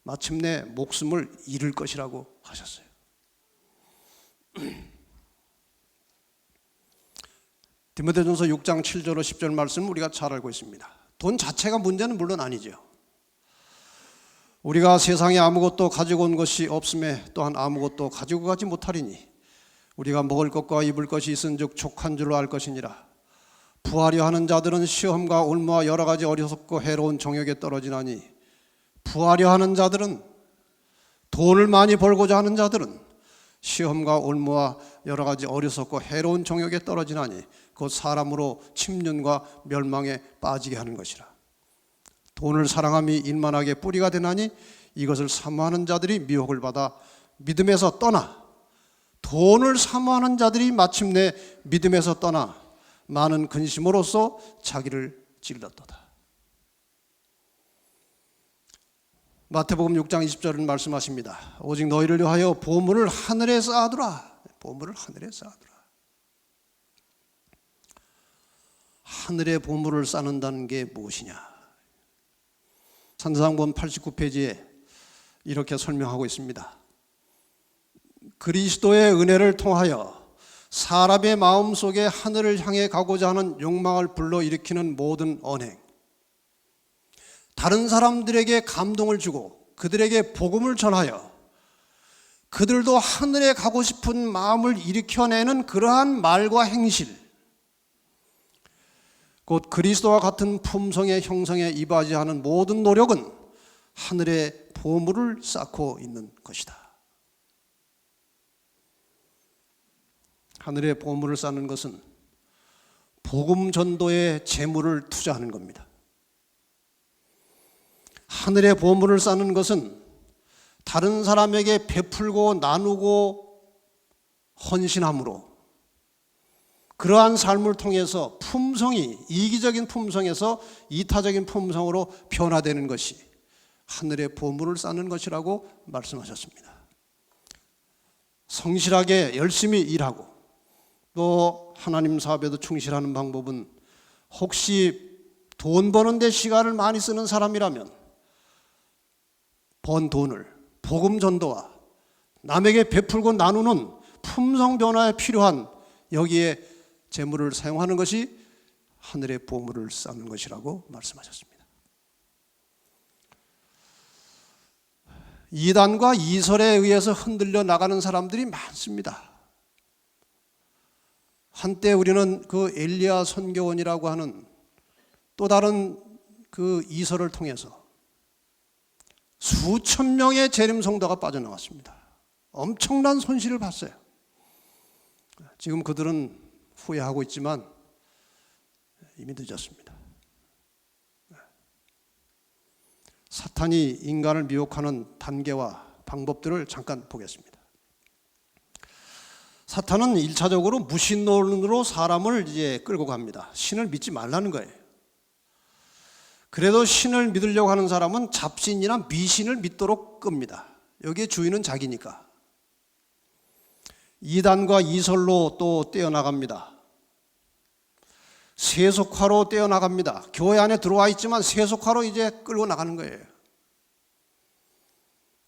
마침내 목숨을 잃을 것이라고 하셨어요. 디모데전서 6장 7절로 10절 말씀 우리가 잘 알고 있습니다. 돈 자체가 문제는 물론 아니죠. 우리가 세상에 아무것도 가지고 온 것이 없음에 또한 아무것도 가지고 가지 못하리니 우리가 먹을 것과 입을 것이 있은즉 족한 줄로 알 것이니라. 부하려 하는 자들은 시험과 올무와 여러 가지 어리석고 해로운 정욕에 떨어지나니 부하려 하는 자들은, 돈을 많이 벌고자 하는 자들은 시험과 올무와 여러 가지 어리석고 해로운 정욕에 떨어지나니 곧 사람으로 침륜과 멸망에 빠지게 하는 것이라. 돈을 사랑함이 일만하게 뿌리가 되나니 이것을 사모하는 자들이 미혹을 받아 믿음에서 떠나, 돈을 사모하는 자들이 마침내 믿음에서 떠나 많은 근심으로써 자기를 찔렀도다. 마태복음 6장 20절은 말씀하십니다. 오직 너희를 위하여 보물을 하늘에 쌓아두라. 보물을 하늘에 쌓아두라. 하늘의 보물을 쌓는다는 게 무엇이냐? 산상본 89페이지에 이렇게 설명하고 있습니다. 그리스도의 은혜를 통하여 사람의 마음속에 하늘을 향해 가고자 하는 욕망을 불러일으키는 모든 언행, 다른 사람들에게 감동을 주고 그들에게 복음을 전하여 그들도 하늘에 가고 싶은 마음을 일으켜내는 그러한 말과 행실, 곧 그리스도와 같은 품성의 형성에 이바지하는 모든 노력은 하늘의 보물을 쌓고 있는 것이다. 하늘의 보물을 쌓는 것은 복음 전도에 재물을 투자하는 겁니다. 하늘의 보물을 쌓는 것은 다른 사람에게 베풀고 나누고 헌신함으로 그러한 삶을 통해서 품성이 이기적인 품성에서 이타적인 품성으로 변화되는 것이 하늘의 보물을 쌓는 것이라고 말씀하셨습니다. 성실하게 열심히 일하고 또 하나님 사업에도 충실하는 방법은, 혹시 돈 버는 데 시간을 많이 쓰는 사람이라면 번 돈을 복음 전도와 남에게 베풀고 나누는 품성 변화에 필요한 여기에 재물을 사용하는 것이 하늘의 보물을 쌓는 것이라고 말씀하셨습니다. 이단과 이설에 의해서 흔들려 나가는 사람들이 많습니다. 한때 우리는 그 엘리야 선교원이라고 하는 또 다른 그 이설을 통해서 수천 명의 재림 성도가 빠져나왔습니다. 엄청난 손실을 봤어요. 지금 그들은 후회하고 있지만 이미 늦었습니다. 사탄이 인간을 미혹하는 단계와 방법들을 잠깐 보겠습니다. 사탄은 1차적으로 무신론으로 사람을 이제 끌고 갑니다. 신을 믿지 말라는 거예요. 그래도 신을 믿으려고 하는 사람은 잡신이나 미신을 믿도록 끕니다. 여기에 주인은 자기니까. 이단과 이설로 또 떼어나갑니다. 세속화로 떼어나갑니다. 교회 안에 들어와 있지만 세속화로 이제 끌고 나가는 거예요.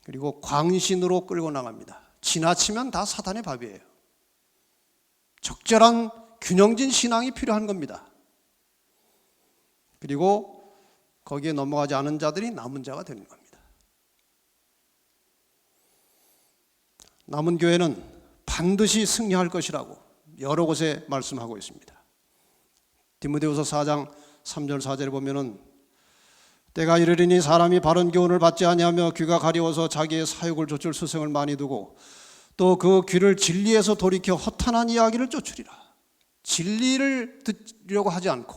그리고 광신으로 끌고 나갑니다. 지나치면 다 사탄의 밥이에요. 적절한 균형진 신앙이 필요한 겁니다. 그리고 거기에 넘어가지 않은 자들이 남은 자가 되는 겁니다. 남은 교회는 반드시 승리할 것이라고 여러 곳에 말씀하고 있습니다. 디모데후서 4장 3절 4절에 보면은 때가 이르리니 사람이 바른 교훈을 받지 아니하며 귀가 가려워서 자기의 사욕을 좇을 수생을 많이 두고 또 그 귀를 진리에서 돌이켜 허탄한 이야기를 쫓으리라. 진리를 듣려고 하지 않고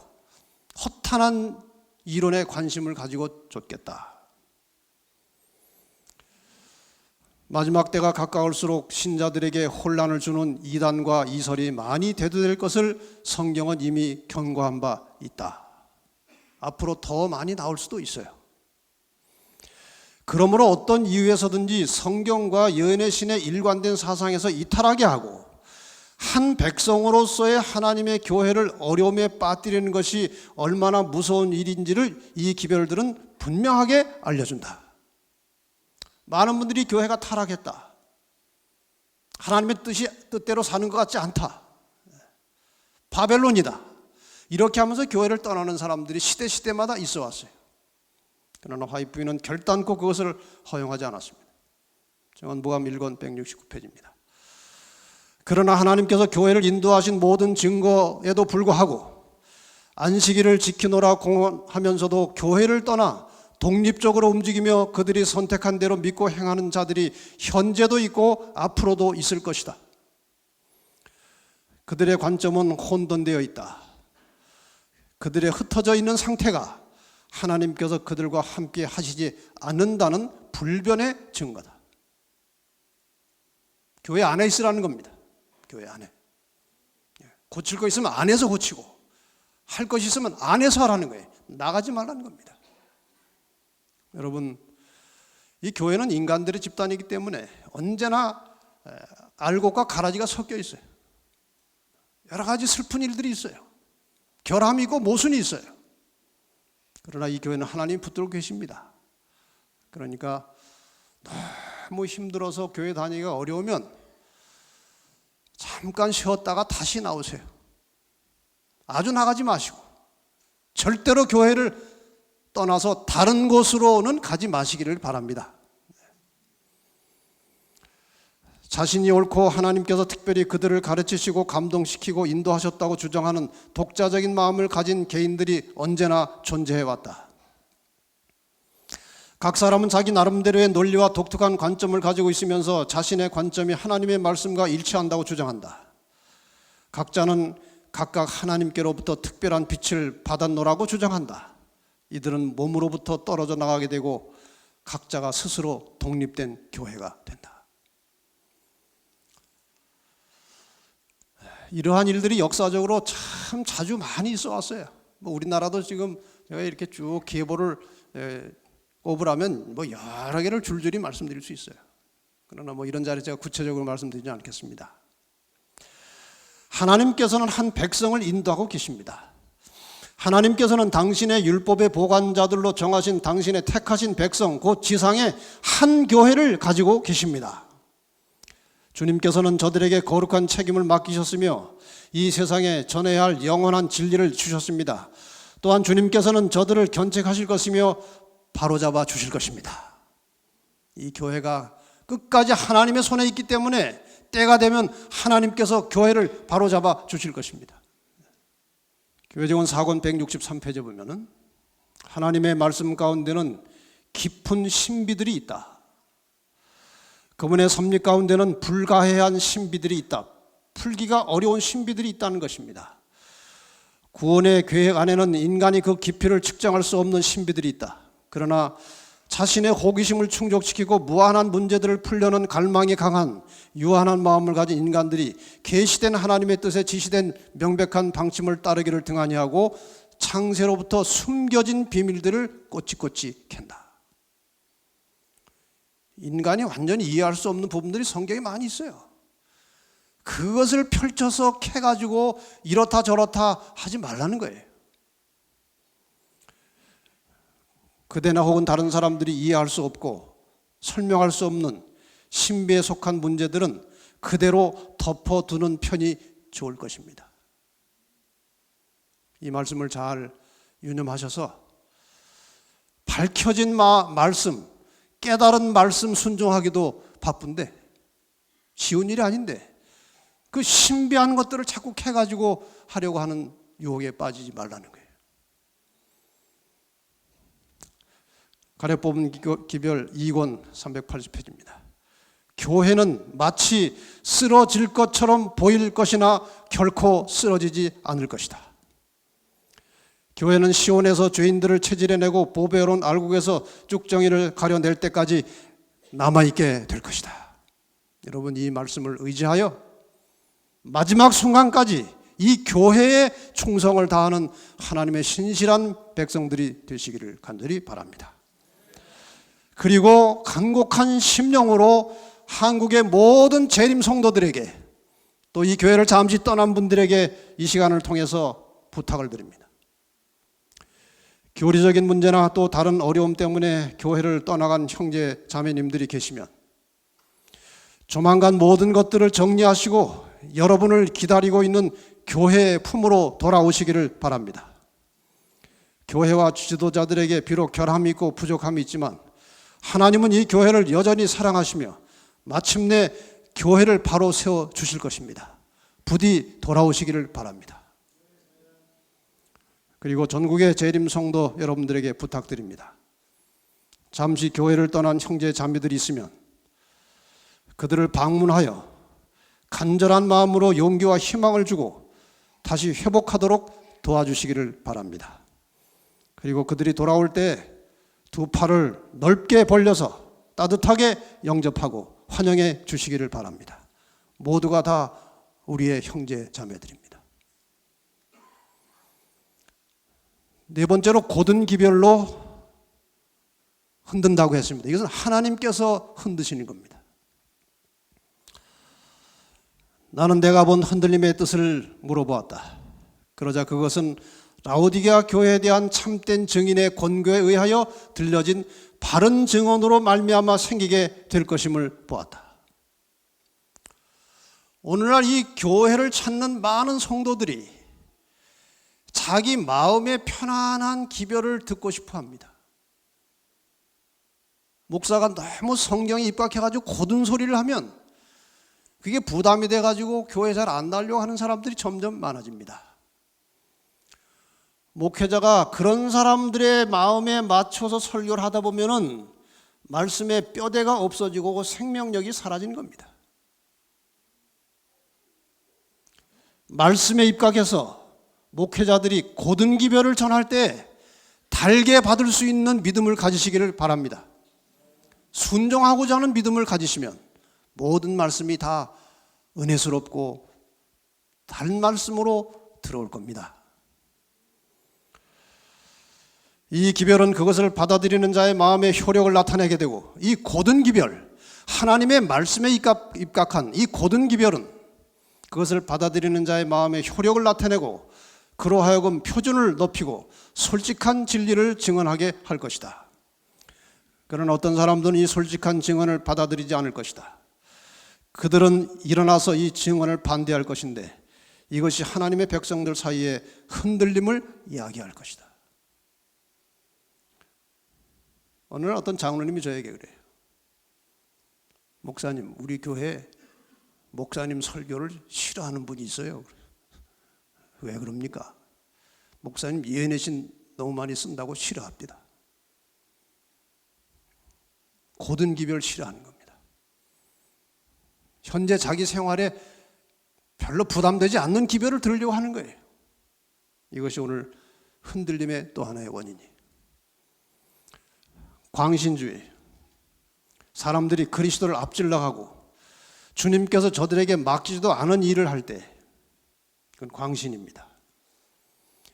허탄한 이론에 관심을 가지고 쫓겠다. 마지막 때가 가까울수록 신자들에게 혼란을 주는 이단과 이설이 많이 대두될 것을 성경은 이미 경고한 바 있다. 앞으로 더 많이 나올 수도 있어요. 그러므로 어떤 이유에서든지 성경과 예언의 신의 일관된 사상에서 이탈하게 하고 한 백성으로서의 하나님의 교회를 어려움에 빠뜨리는 것이 얼마나 무서운 일인지를 이 기별들은 분명하게 알려준다. 많은 분들이 교회가 타락했다, 하나님의 뜻대로 사는 것 같지 않다, 바벨론이다, 이렇게 하면서 교회를 떠나는 사람들이 시대마다 있어 왔어요. 그러나 화이트부인은 결단코 그것을 허용하지 않았습니다. 정언복음 1권 169페이지입니다. 그러나 하나님께서 교회를 인도하신 모든 증거에도 불구하고 안식일을 지키노라 공언하면서도 교회를 떠나 독립적으로 움직이며 그들이 선택한 대로 믿고 행하는 자들이 현재도 있고 앞으로도 있을 것이다. 그들의 관점은 혼돈되어 있다. 그들의 흩어져 있는 상태가 하나님께서 그들과 함께 하시지 않는다는 불변의 증거다. 교회 안에 있으라는 겁니다. 교회 안에. 고칠 거 있으면 안에서 고치고, 할 것이 있으면 안에서 하라는 거예요. 나가지 말라는 겁니다. 여러분, 이 교회는 인간들의 집단이기 때문에 언제나 알곡과 가라지가 섞여 있어요. 여러 가지 슬픈 일들이 있어요. 결함이 있고 모순이 있어요. 그러나 이 교회는 하나님이 붙들고 계십니다. 그러니까 너무 힘들어서 교회 다니기가 어려우면 잠깐 쉬었다가 다시 나오세요. 아주 나가지 마시고 절대로 교회를 떠나서 다른 곳으로는 가지 마시기를 바랍니다. 자신이 옳고 하나님께서 특별히 그들을 가르치시고 감동시키고 인도하셨다고 주장하는 독자적인 마음을 가진 개인들이 언제나 존재해왔다. 각 사람은 자기 나름대로의 논리와 독특한 관점을 가지고 있으면서 자신의 관점이 하나님의 말씀과 일치한다고 주장한다. 각자는 각각 하나님께로부터 특별한 빛을 받았노라고 주장한다. 이들은 몸으로부터 떨어져 나가게 되고 각자가 스스로 독립된 교회가 된다. 이러한 일들이 역사적으로 참 자주 많이 있어 왔어요. 우리나라도 지금 제가 이렇게 쭉 계보를 꼽으라면 여러 개를 줄줄이 말씀드릴 수 있어요. 그러나 이런 자리에 제가 구체적으로 말씀드리지 않겠습니다. 하나님께서는 한 백성을 인도하고 계십니다. 하나님께서는 당신의 율법의 보관자들로 정하신 당신의 택하신 백성, 곧 지상의 한 교회를 가지고 계십니다. 주님께서는 저들에게 거룩한 책임을 맡기셨으며 이 세상에 전해야 할 영원한 진리를 주셨습니다. 또한 주님께서는 저들을 견책하실 것이며 바로잡아 주실 것입니다. 이 교회가 끝까지 하나님의 손에 있기 때문에 때가 되면 하나님께서 교회를 바로잡아 주실 것입니다. 교회정원 4권 163페이지에 보면은 하나님의 말씀 가운데는 깊은 신비들이 있다. 그분의 섭리 가운데는 불가해한 신비들이 있다. 풀기가 어려운 신비들이 있다는 것입니다. 구원의 계획 안에는 인간이 그 깊이를 측정할 수 없는 신비들이 있다. 그러나 자신의 호기심을 충족시키고 무한한 문제들을 풀려는 갈망이 강한 유한한 마음을 가진 인간들이 계시된 하나님의 뜻에 지시된 명백한 방침을 따르기를 등한히 하고 창세로부터 숨겨진 비밀들을 꼬치꼬치 캔다. 인간이 완전히 이해할 수 없는 부분들이 성경에 많이 있어요. 그것을 펼쳐서 캐가지고 이렇다 저렇다 하지 말라는 거예요. 그대나 혹은 다른 사람들이 이해할 수 없고 설명할 수 없는 신비에 속한 문제들은 그대로 덮어두는 편이 좋을 것입니다. 이 말씀을 잘 유념하셔서 밝혀진 말씀, 깨달은 말씀 순종하기도 바쁜데 쉬운 일이 아닌데 그 신비한 것들을 자꾸 캐가지고 하려고 하는 유혹에 빠지지 말라는 거예요. 가려뽑은 기별 2권 380페이지입니다. 교회는 마치 쓰러질 것처럼 보일 것이나 결코 쓰러지지 않을 것이다. 교회는 시온에서 죄인들을 체질해내고 보배로운 알곡에서 쭉정이를 가려낼 때까지 남아있게 될 것이다. 여러분, 이 말씀을 의지하여 마지막 순간까지 이 교회에 충성을 다하는 하나님의 신실한 백성들이 되시기를 간절히 바랍니다. 그리고 간곡한 심령으로 한국의 모든 재림 성도들에게 또 이 교회를 잠시 떠난 분들에게 이 시간을 통해서 부탁을 드립니다. 교리적인 문제나 또 다른 어려움 때문에 교회를 떠나간 형제 자매님들이 계시면 조만간 모든 것들을 정리하시고 여러분을 기다리고 있는 교회의 품으로 돌아오시기를 바랍니다. 교회와 지도자들에게 비록 결함이 있고 부족함이 있지만 하나님은 이 교회를 여전히 사랑하시며 마침내 교회를 바로 세워 주실 것입니다. 부디 돌아오시기를 바랍니다. 그리고 전국의 재림 성도 여러분들에게 부탁드립니다. 잠시 교회를 떠난 형제 자매들이 있으면 그들을 방문하여 간절한 마음으로 용기와 희망을 주고 다시 회복하도록 도와주시기를 바랍니다. 그리고 그들이 돌아올 때 두 팔을 넓게 벌려서 따뜻하게 영접하고 환영해 주시기를 바랍니다. 모두가 다 우리의 형제 자매들입니다. 네 번째로 고든 기별로 흔든다고 했습니다. 이것은 하나님께서 흔드시는 겁니다. 나는 내가 본 흔들림의 뜻을 물어보았다. 그러자 그것은 라오디게아 교회에 대한 참된 증인의 권고에 의하여 들려진 바른 증언으로 말미암아 생기게 될 것임을 보았다. 오늘날 이 교회를 찾는 많은 성도들이 자기 마음의 편안한 기별을 듣고 싶어 합니다. 목사가 너무 성경에 입각해가지고 고든 소리를 하면 그게 부담이 돼가지고 교회 잘 안 나려고 하는 사람들이 점점 많아집니다. 목회자가 그런 사람들의 마음에 맞춰서 설교를 하다 보면은 말씀의 뼈대가 없어지고 생명력이 사라지는 겁니다. 말씀에 입각해서 목회자들이 고든 기별을 전할 때 달게 받을 수 있는 믿음을 가지시기를 바랍니다. 순종하고자 하는 믿음을 가지시면 모든 말씀이 다 은혜스럽고 다른 말씀으로 들어올 겁니다. 이 기별은 그것을 받아들이는 자의 마음의 효력을 나타내게 되고 이 고든 기별, 하나님의 말씀에 입각한 이 고든 기별은 그것을 받아들이는 자의 마음의 효력을 나타내고 그로 하여금 표준을 높이고 솔직한 진리를 증언하게 할 것이다. 그러나 어떤 사람들은 이 솔직한 증언을 받아들이지 않을 것이다. 그들은 일어나서 이 증언을 반대할 것인데 이것이 하나님의 백성들 사이에 흔들림을 이야기할 것이다. 어느 날 어떤 장로님이 저에게 그래요. 목사님, 우리 교회에 목사님 설교를 싫어하는 분이 있어요. 왜 그럽니까? 목사님 예언의 너무 많이 쓴다고 싫어합니다. 고든 기별 싫어하는 겁니다. 현재 자기 생활에 별로 부담되지 않는 기별을 들으려고 하는 거예요. 이것이 오늘 흔들림의 또 하나의 원인이에요. 광신주의, 사람들이 그리스도를 앞질러가고 주님께서 저들에게 맡기지도 않은 일을 할 때 그건 광신입니다.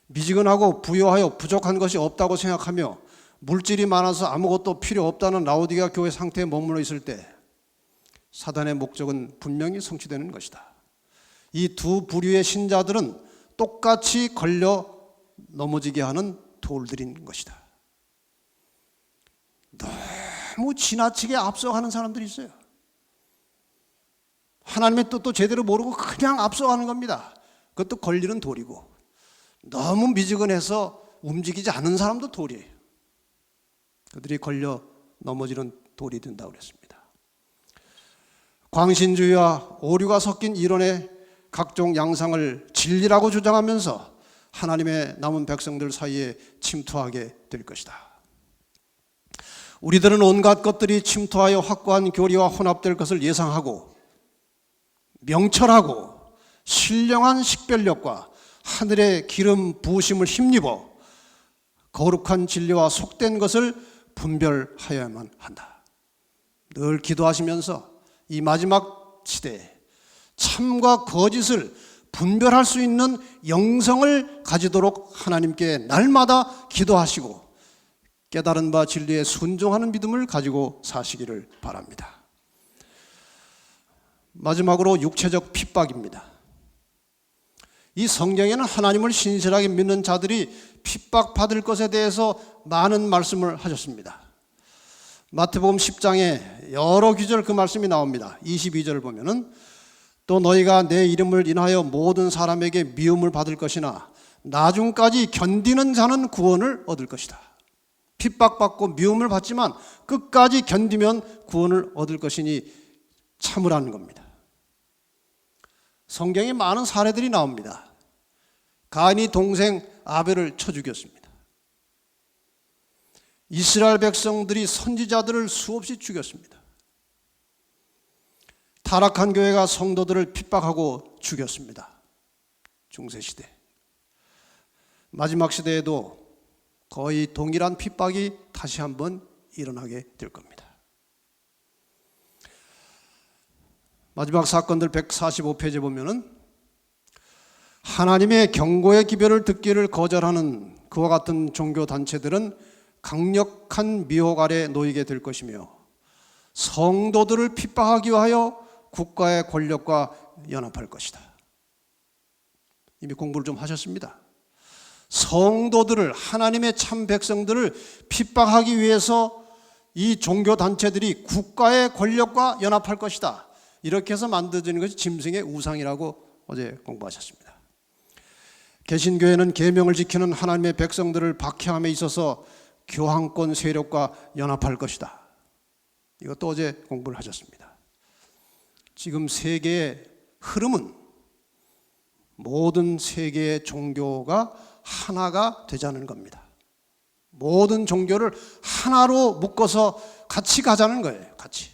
미지근하고 부요하여 부족한 것이 없다고 생각하며 물질이 많아서 아무것도 필요 없다는 라오디게아 교회 상태에 머물러 있을 때 사단의 목적은 분명히 성취되는 것이다. 이 두 부류의 신자들은 똑같이 걸려 넘어지게 하는 돌들인 것이다. 너무 지나치게 앞서가는 사람들이 있어요. 하나님의 뜻도 제대로 모르고 그냥 앞서가는 겁니다. 그것도 걸리는 돌이고 너무 미지근해서 움직이지 않는 사람도 돌이에요. 그들이 걸려 넘어지는 돌이 된다고 그랬습니다. 광신주의와 오류가 섞인 이론의 각종 양상을 진리라고 주장하면서 하나님의 남은 백성들 사이에 침투하게 될 것이다. 우리들은 온갖 것들이 침투하여 확고한 교리와 혼합될 것을 예상하고 명철하고 신령한 식별력과 하늘의 기름 부으심을 힘입어 거룩한 진리와 속된 것을 분별하여야만 한다. 늘 기도하시면서 이 마지막 시대에 참과 거짓을 분별할 수 있는 영성을 가지도록 하나님께 날마다 기도하시고 깨달은 바 진리에 순종하는 믿음을 가지고 사시기를 바랍니다. 마지막으로 육체적 핍박입니다. 이 성경에는 하나님을 신실하게 믿는 자들이 핍박받을 것에 대해서 많은 말씀을 하셨습니다. 마태복음 10장에 여러 구절 그 말씀이 나옵니다. 22절을 보면은 또 너희가 내 이름을 인하여 모든 사람에게 미움을 받을 것이나 나중까지 견디는 자는 구원을 얻을 것이다. 핍박받고 미움을 받지만 끝까지 견디면 구원을 얻을 것이니 참으라는 겁니다. 성경에 많은 사례들이 나옵니다. 가인이 동생 아벨을 쳐 죽였습니다. 이스라엘 백성들이 선지자들을 수없이 죽였습니다. 타락한 교회가 성도들을 핍박하고 죽였습니다. 중세시대. 마지막 시대에도 거의 동일한 핍박이 다시 한번 일어나게 될 겁니다. 마지막 사건들 145페이지에 보면은 하나님의 경고의 기별을 듣기를 거절하는 그와 같은 종교 단체들은 강력한 미혹 아래 놓이게 될 것이며 성도들을 핍박하기 위하여 국가의 권력과 연합할 것이다. 이미 공부를 좀 하셨습니다. 성도들을, 하나님의 참 백성들을 핍박하기 위해서 이 종교 단체들이 국가의 권력과 연합할 것이다. 이렇게 해서 만들어지는 것이 짐승의 우상이라고 어제 공부하셨습니다. 개신교회는 계명을 지키는 하나님의 백성들을 박해함에 있어서 교황권 세력과 연합할 것이다. 이것도 어제 공부를 하셨습니다. 지금 세계의 흐름은 모든 세계의 종교가 하나가 되자는 겁니다. 모든 종교를 하나로 묶어서 같이 가자는 거예요. 같이.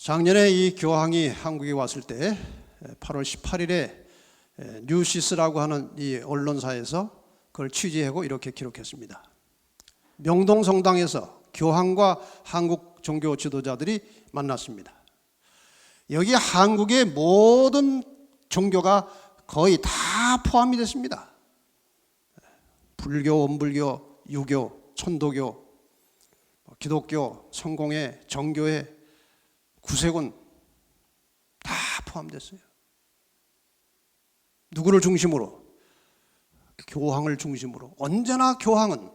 작년에 이 교황이 한국에 왔을 때 8월 18일에 뉴시스라고 하는 이 언론사에서 그걸 취재하고 이렇게 기록했습니다. 명동성당에서 교황과 한국 종교 지도자들이 만났습니다. 여기 한국의 모든 종교가 거의 다 포함이 됐습니다. 불교, 원불교, 유교, 천도교, 기독교, 성공회, 정교회, 구세군 다 포함됐어요. 누구를 중심으로? 교황을 중심으로. 언제나 교황은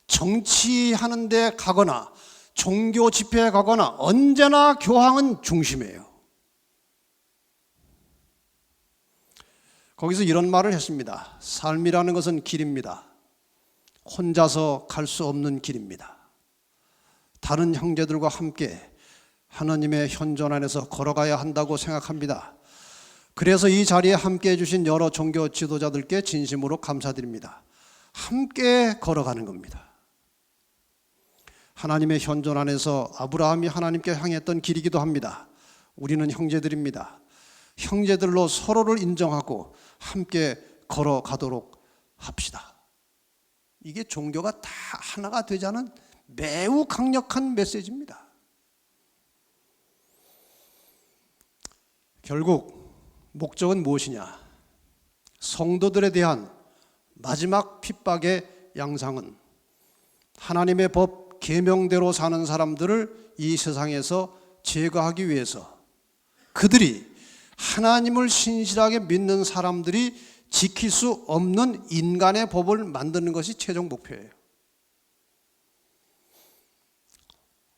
정치하는 데 가거나 종교 집회에 가거나 언제나 교황은 중심이에요. 거기서 이런 말을 했습니다. 삶이라는 것은 길입니다. 혼자서 갈 수 없는 길입니다. 다른 형제들과 함께 하나님의 현존 안에서 걸어가야 한다고 생각합니다. 그래서 이 자리에 함께해 주신 여러 종교 지도자들께 진심으로 감사드립니다. 함께 걸어가는 겁니다. 하나님의 현존 안에서 아브라함이 하나님께 향했던 길이기도 합니다. 우리는 형제들입니다. 형제들로 서로를 인정하고 함께 걸어가도록 합시다. 이게 종교가 다 하나가 되자는 매우 강력한 메시지입니다. 결국 목적은 무엇이냐? 성도들에 대한 마지막 핍박의 양상은 하나님의 법 계명대로 사는 사람들을 이 세상에서 제거하기 위해서 그들이 하나님을 신실하게 믿는 사람들이 지킬 수 없는 인간의 법을 만드는 것이 최종 목표예요.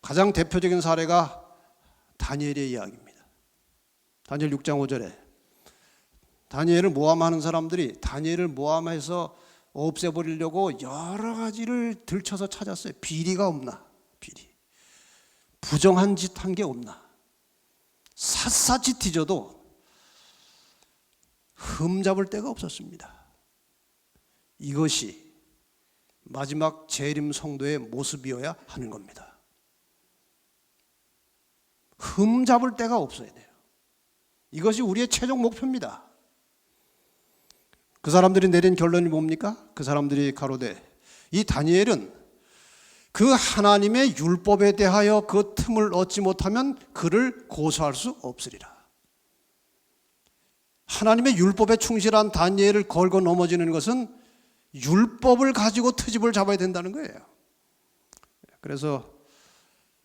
가장 대표적인 사례가 다니엘의 이야기입니다. 다니엘 6장 5절에 다니엘을 모함하는 사람들이 다니엘을 모함해서 없애버리려고 여러 가지를 들춰서 찾았어요. 비리가 없나? 비리. 부정한 짓 한 게 없나? 샅샅이 뒤져도 흠잡을 데가 없었습니다. 이것이 마지막 재림 성도의 모습이어야 하는 겁니다. 흠잡을 데가 없어야 돼요. 이것이 우리의 최종 목표입니다. 그 사람들이 내린 결론이 뭡니까? 그 사람들이 가로되 이 다니엘은 그 하나님의 율법에 대하여 그 틈을 얻지 못하면 그를 고소할 수 없으리라. 하나님의 율법에 충실한 다니엘을 걸고 넘어지는 것은 율법을 가지고 트집을 잡아야 된다는 거예요. 그래서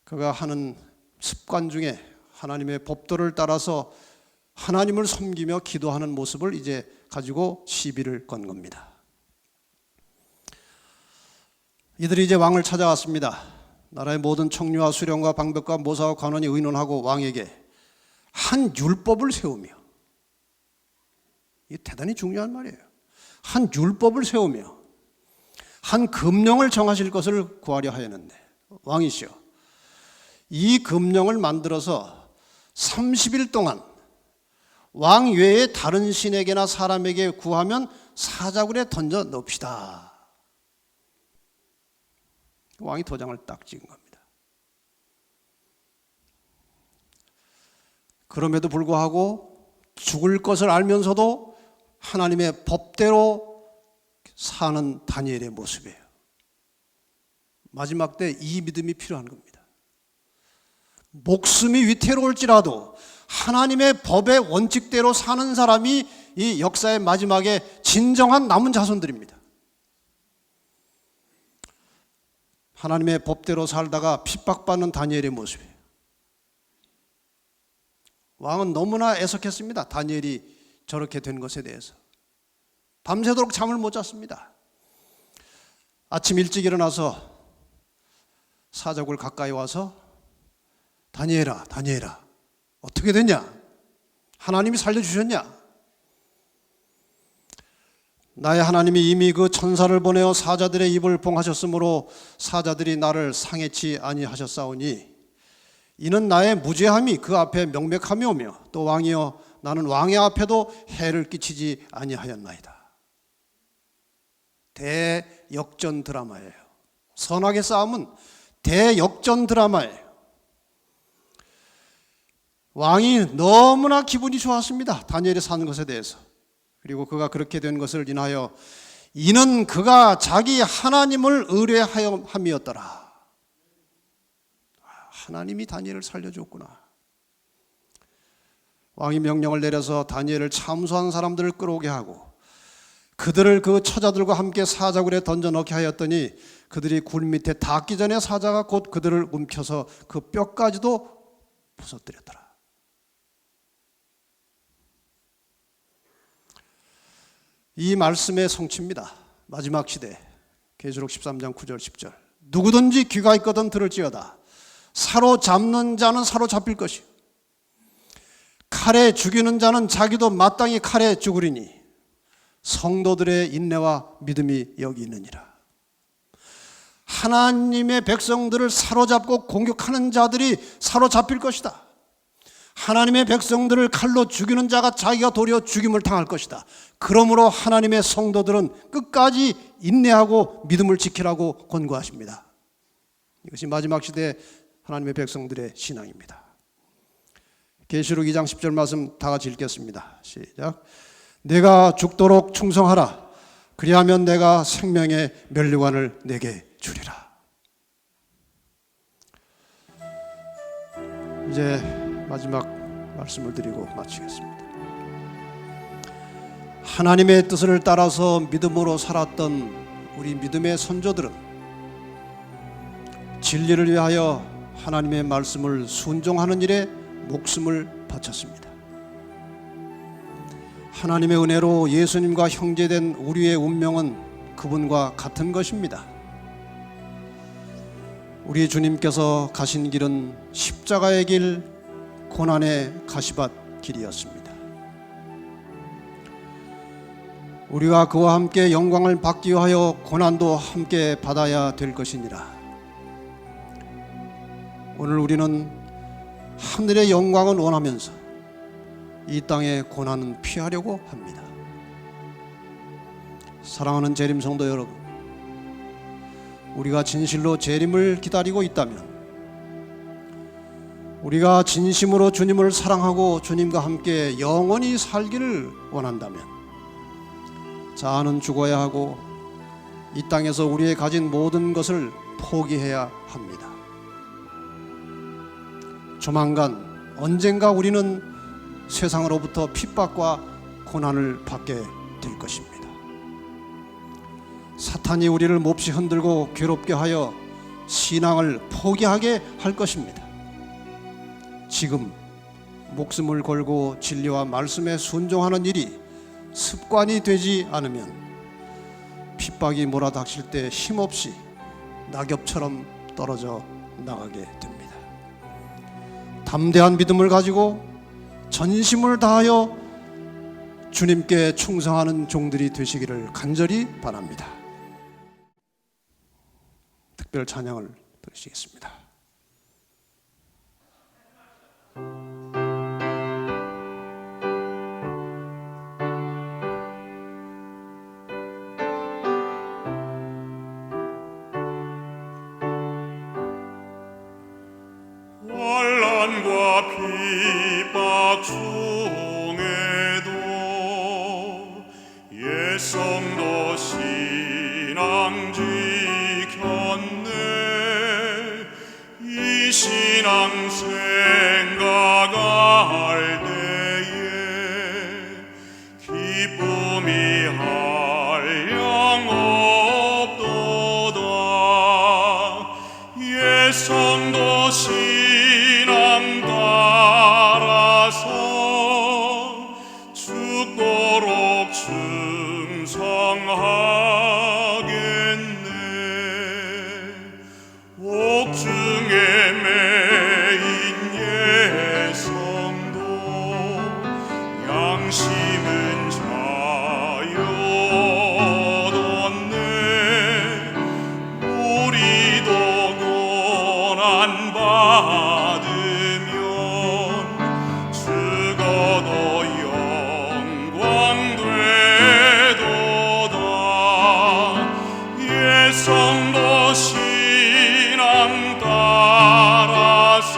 그가 하는 습관 중에 하나님의 법도를 따라서 하나님을 섬기며 기도하는 모습을 이제 가지고 시비를 건 겁니다. 이들이 이제 왕을 찾아왔습니다. 나라의 모든 청류와 수령과 방백과 모사와 관원이 의논하고 왕에게 한 율법을 세우며, 이게 대단히 중요한 말이에요. 한 율법을 세우며 한 금령을 정하실 것을 구하려 하였는데, 왕이시여, 이 금령을 만들어서 30일 동안 왕 외에 다른 신에게나 사람에게 구하면 사자굴에 던져 넣읍시다. 왕이 도장을 딱 찍은 겁니다. 그럼에도 불구하고 죽을 것을 알면서도 하나님의 법대로 사는 다니엘의 모습이에요. 마지막 때 이 믿음이 필요한 겁니다. 목숨이 위태로울지라도 하나님의 법의 원칙대로 사는 사람이 이 역사의 마지막에 진정한 남은 자손들입니다. 하나님의 법대로 살다가 핍박받는 다니엘의 모습이에요. 왕은 너무나 애석했습니다. 다니엘이 저렇게 된 것에 대해서. 밤새도록 잠을 못 잤습니다. 아침 일찍 일어나서 사자굴 가까이 와서 다니엘아, 다니엘아, 어떻게 됐냐? 하나님이 살려주셨냐? 나의 하나님이 이미 그 천사를 보내어 사자들의 입을 봉하셨으므로 사자들이 나를 상해치 아니하셨사오니 이는 나의 무죄함이 그 앞에 명백하며오며 또 왕이여 나는 왕의 앞에도 해를 끼치지 아니하였나이다. 대역전 드라마예요. 선악의 싸움은 대역전 드라마예요. 왕이 너무나 기분이 좋았습니다. 다니엘이 산 것에 대해서. 그리고 그가 그렇게 된 것을 인하여 이는 그가 자기 하나님을 의뢰함이었더라. 하나님이 다니엘을 살려줬구나. 왕이 명령을 내려서 다니엘을 참수한 사람들을 끌어오게 하고 그들을 그 처자들과 함께 사자굴에 던져 넣게 하였더니 그들이 굴 밑에 닿기 전에 사자가 곧 그들을 움켜서 그 뼈까지도 부서뜨렸더라. 이 말씀의 성취입니다. 마지막 시대 계시록 13장 9절 10절 누구든지 귀가 있거든 들을지어다. 사로잡는 자는 사로잡힐 것이요 칼에 죽이는 자는 자기도 마땅히 칼에 죽으리니 성도들의 인내와 믿음이 여기 있느니라. 하나님의 백성들을 사로잡고 공격하는 자들이 사로잡힐 것이다. 하나님의 백성들을 칼로 죽이는 자가 자기가 도리어 죽임을 당할 것이다. 그러므로 하나님의 성도들은 끝까지 인내하고 믿음을 지키라고 권고하십니다. 이것이 마지막 시대 하나님의 백성들의 신앙입니다. 계시록 2장 10절 말씀 다 같이 읽겠습니다. 시작. 내가 죽도록 충성하라. 그리하면 내가 생명의 면류관을 내게 주리라. 이제 마지막 말씀을 드리고 마치겠습니다. 하나님의 뜻을 따라서 믿음으로 살았던 우리 믿음의 선조들은 진리를 위하여 하나님의 말씀을 순종하는 일에 목숨을 바쳤습니다. 하나님의 은혜로 예수님과 형제된 우리의 운명은 그분과 같은 것입니다. 우리 주님께서 가신 길은 십자가의 길, 고난의 가시밭 길이었습니다. 우리가 그와 함께 영광을 받기 위하여 고난도 함께 받아야 될 것이니라. 오늘 우리는 하늘의 영광은 원하면서 이 땅의 고난은 피하려고 합니다. 사랑하는 재림 성도 여러분, 우리가 진실로 재림을 기다리고 있다면, 우리가 진심으로 주님을 사랑하고 주님과 함께 영원히 살기를 원한다면 자아는 죽어야 하고 이 땅에서 우리의 가진 모든 것을 포기해야 합니다. 조만간 언젠가 우리는 세상으로부터 핍박과 고난을 받게 될 것입니다. 사탄이 우리를 몹시 흔들고 괴롭게 하여 신앙을 포기하게 할 것입니다. 지금 목숨을 걸고 진리와 말씀에 순종하는 일이 습관이 되지 않으면 핍박이 몰아닥칠 때 힘없이 낙엽처럼 떨어져 나가게 됩니다. 담대한 믿음을 가지고 전심을 다하여 주님께 충성하는 종들이 되시기를 간절히 바랍니다. 특별 찬양을 드리시겠습니다. 환난과 핍박 중에도 옛성도 신앙 지켰네. 이 신앙 생각할 때에 기쁨이 한량 없도다. 옛성도 신앙 따라서 죽도록 충성하겠네. 옥중에 매인 예성도 양심은 자유롭네. 우리도 고난 받으면 죽어도 영광 되도다. 옛성도 신앙 따라서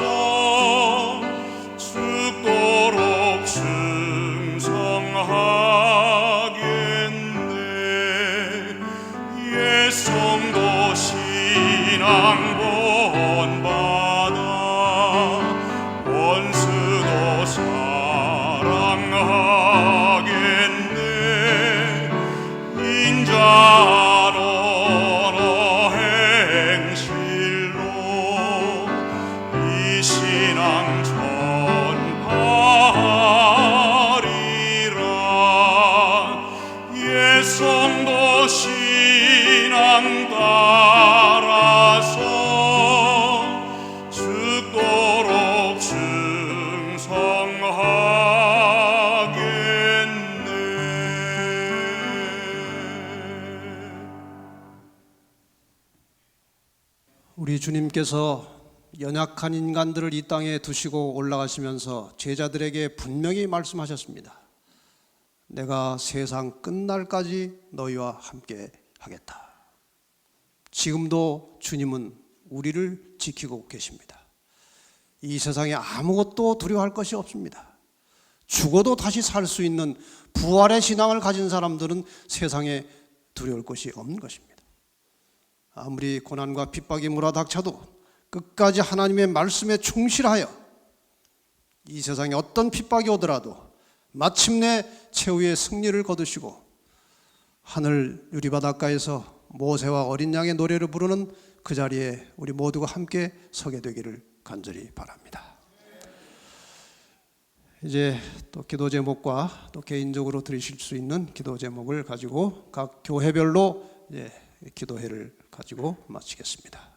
죽도록 충성하겠네. 옛성도 신앙 본받아 원수도 사랑하겠네. 인자로러 행실로 이 신앙 전파하리라. 옛성도 신앙 따라서 죽도록 충성하겠네. 우리 주님께서 연약한 인간들을 이 땅에 두시고 올라가시면서 제자들에게 분명히 말씀하셨습니다. 내가 세상 끝날까지 너희와 함께 하겠다. 지금도 주님은 우리를 지키고 계십니다. 이 세상에 아무것도 두려워할 것이 없습니다. 죽어도 다시 살 수 있는 부활의 신앙을 가진 사람들은 세상에 두려울 것이 없는 것입니다. 아무리 고난과 핍박이 몰아닥쳐도 끝까지 하나님의 말씀에 충실하여 이 세상에 어떤 핍박이 오더라도 마침내 최후의 승리를 거두시고 하늘 유리바닷가에서 모세와 어린 양의 노래를 부르는 그 자리에 우리 모두가 함께 서게 되기를 간절히 바랍니다. 이제 또 기도 제목과 또 개인적으로 드리실 수 있는 기도 제목을 가지고 각 교회별로 기도회를 가지고 마치겠습니다.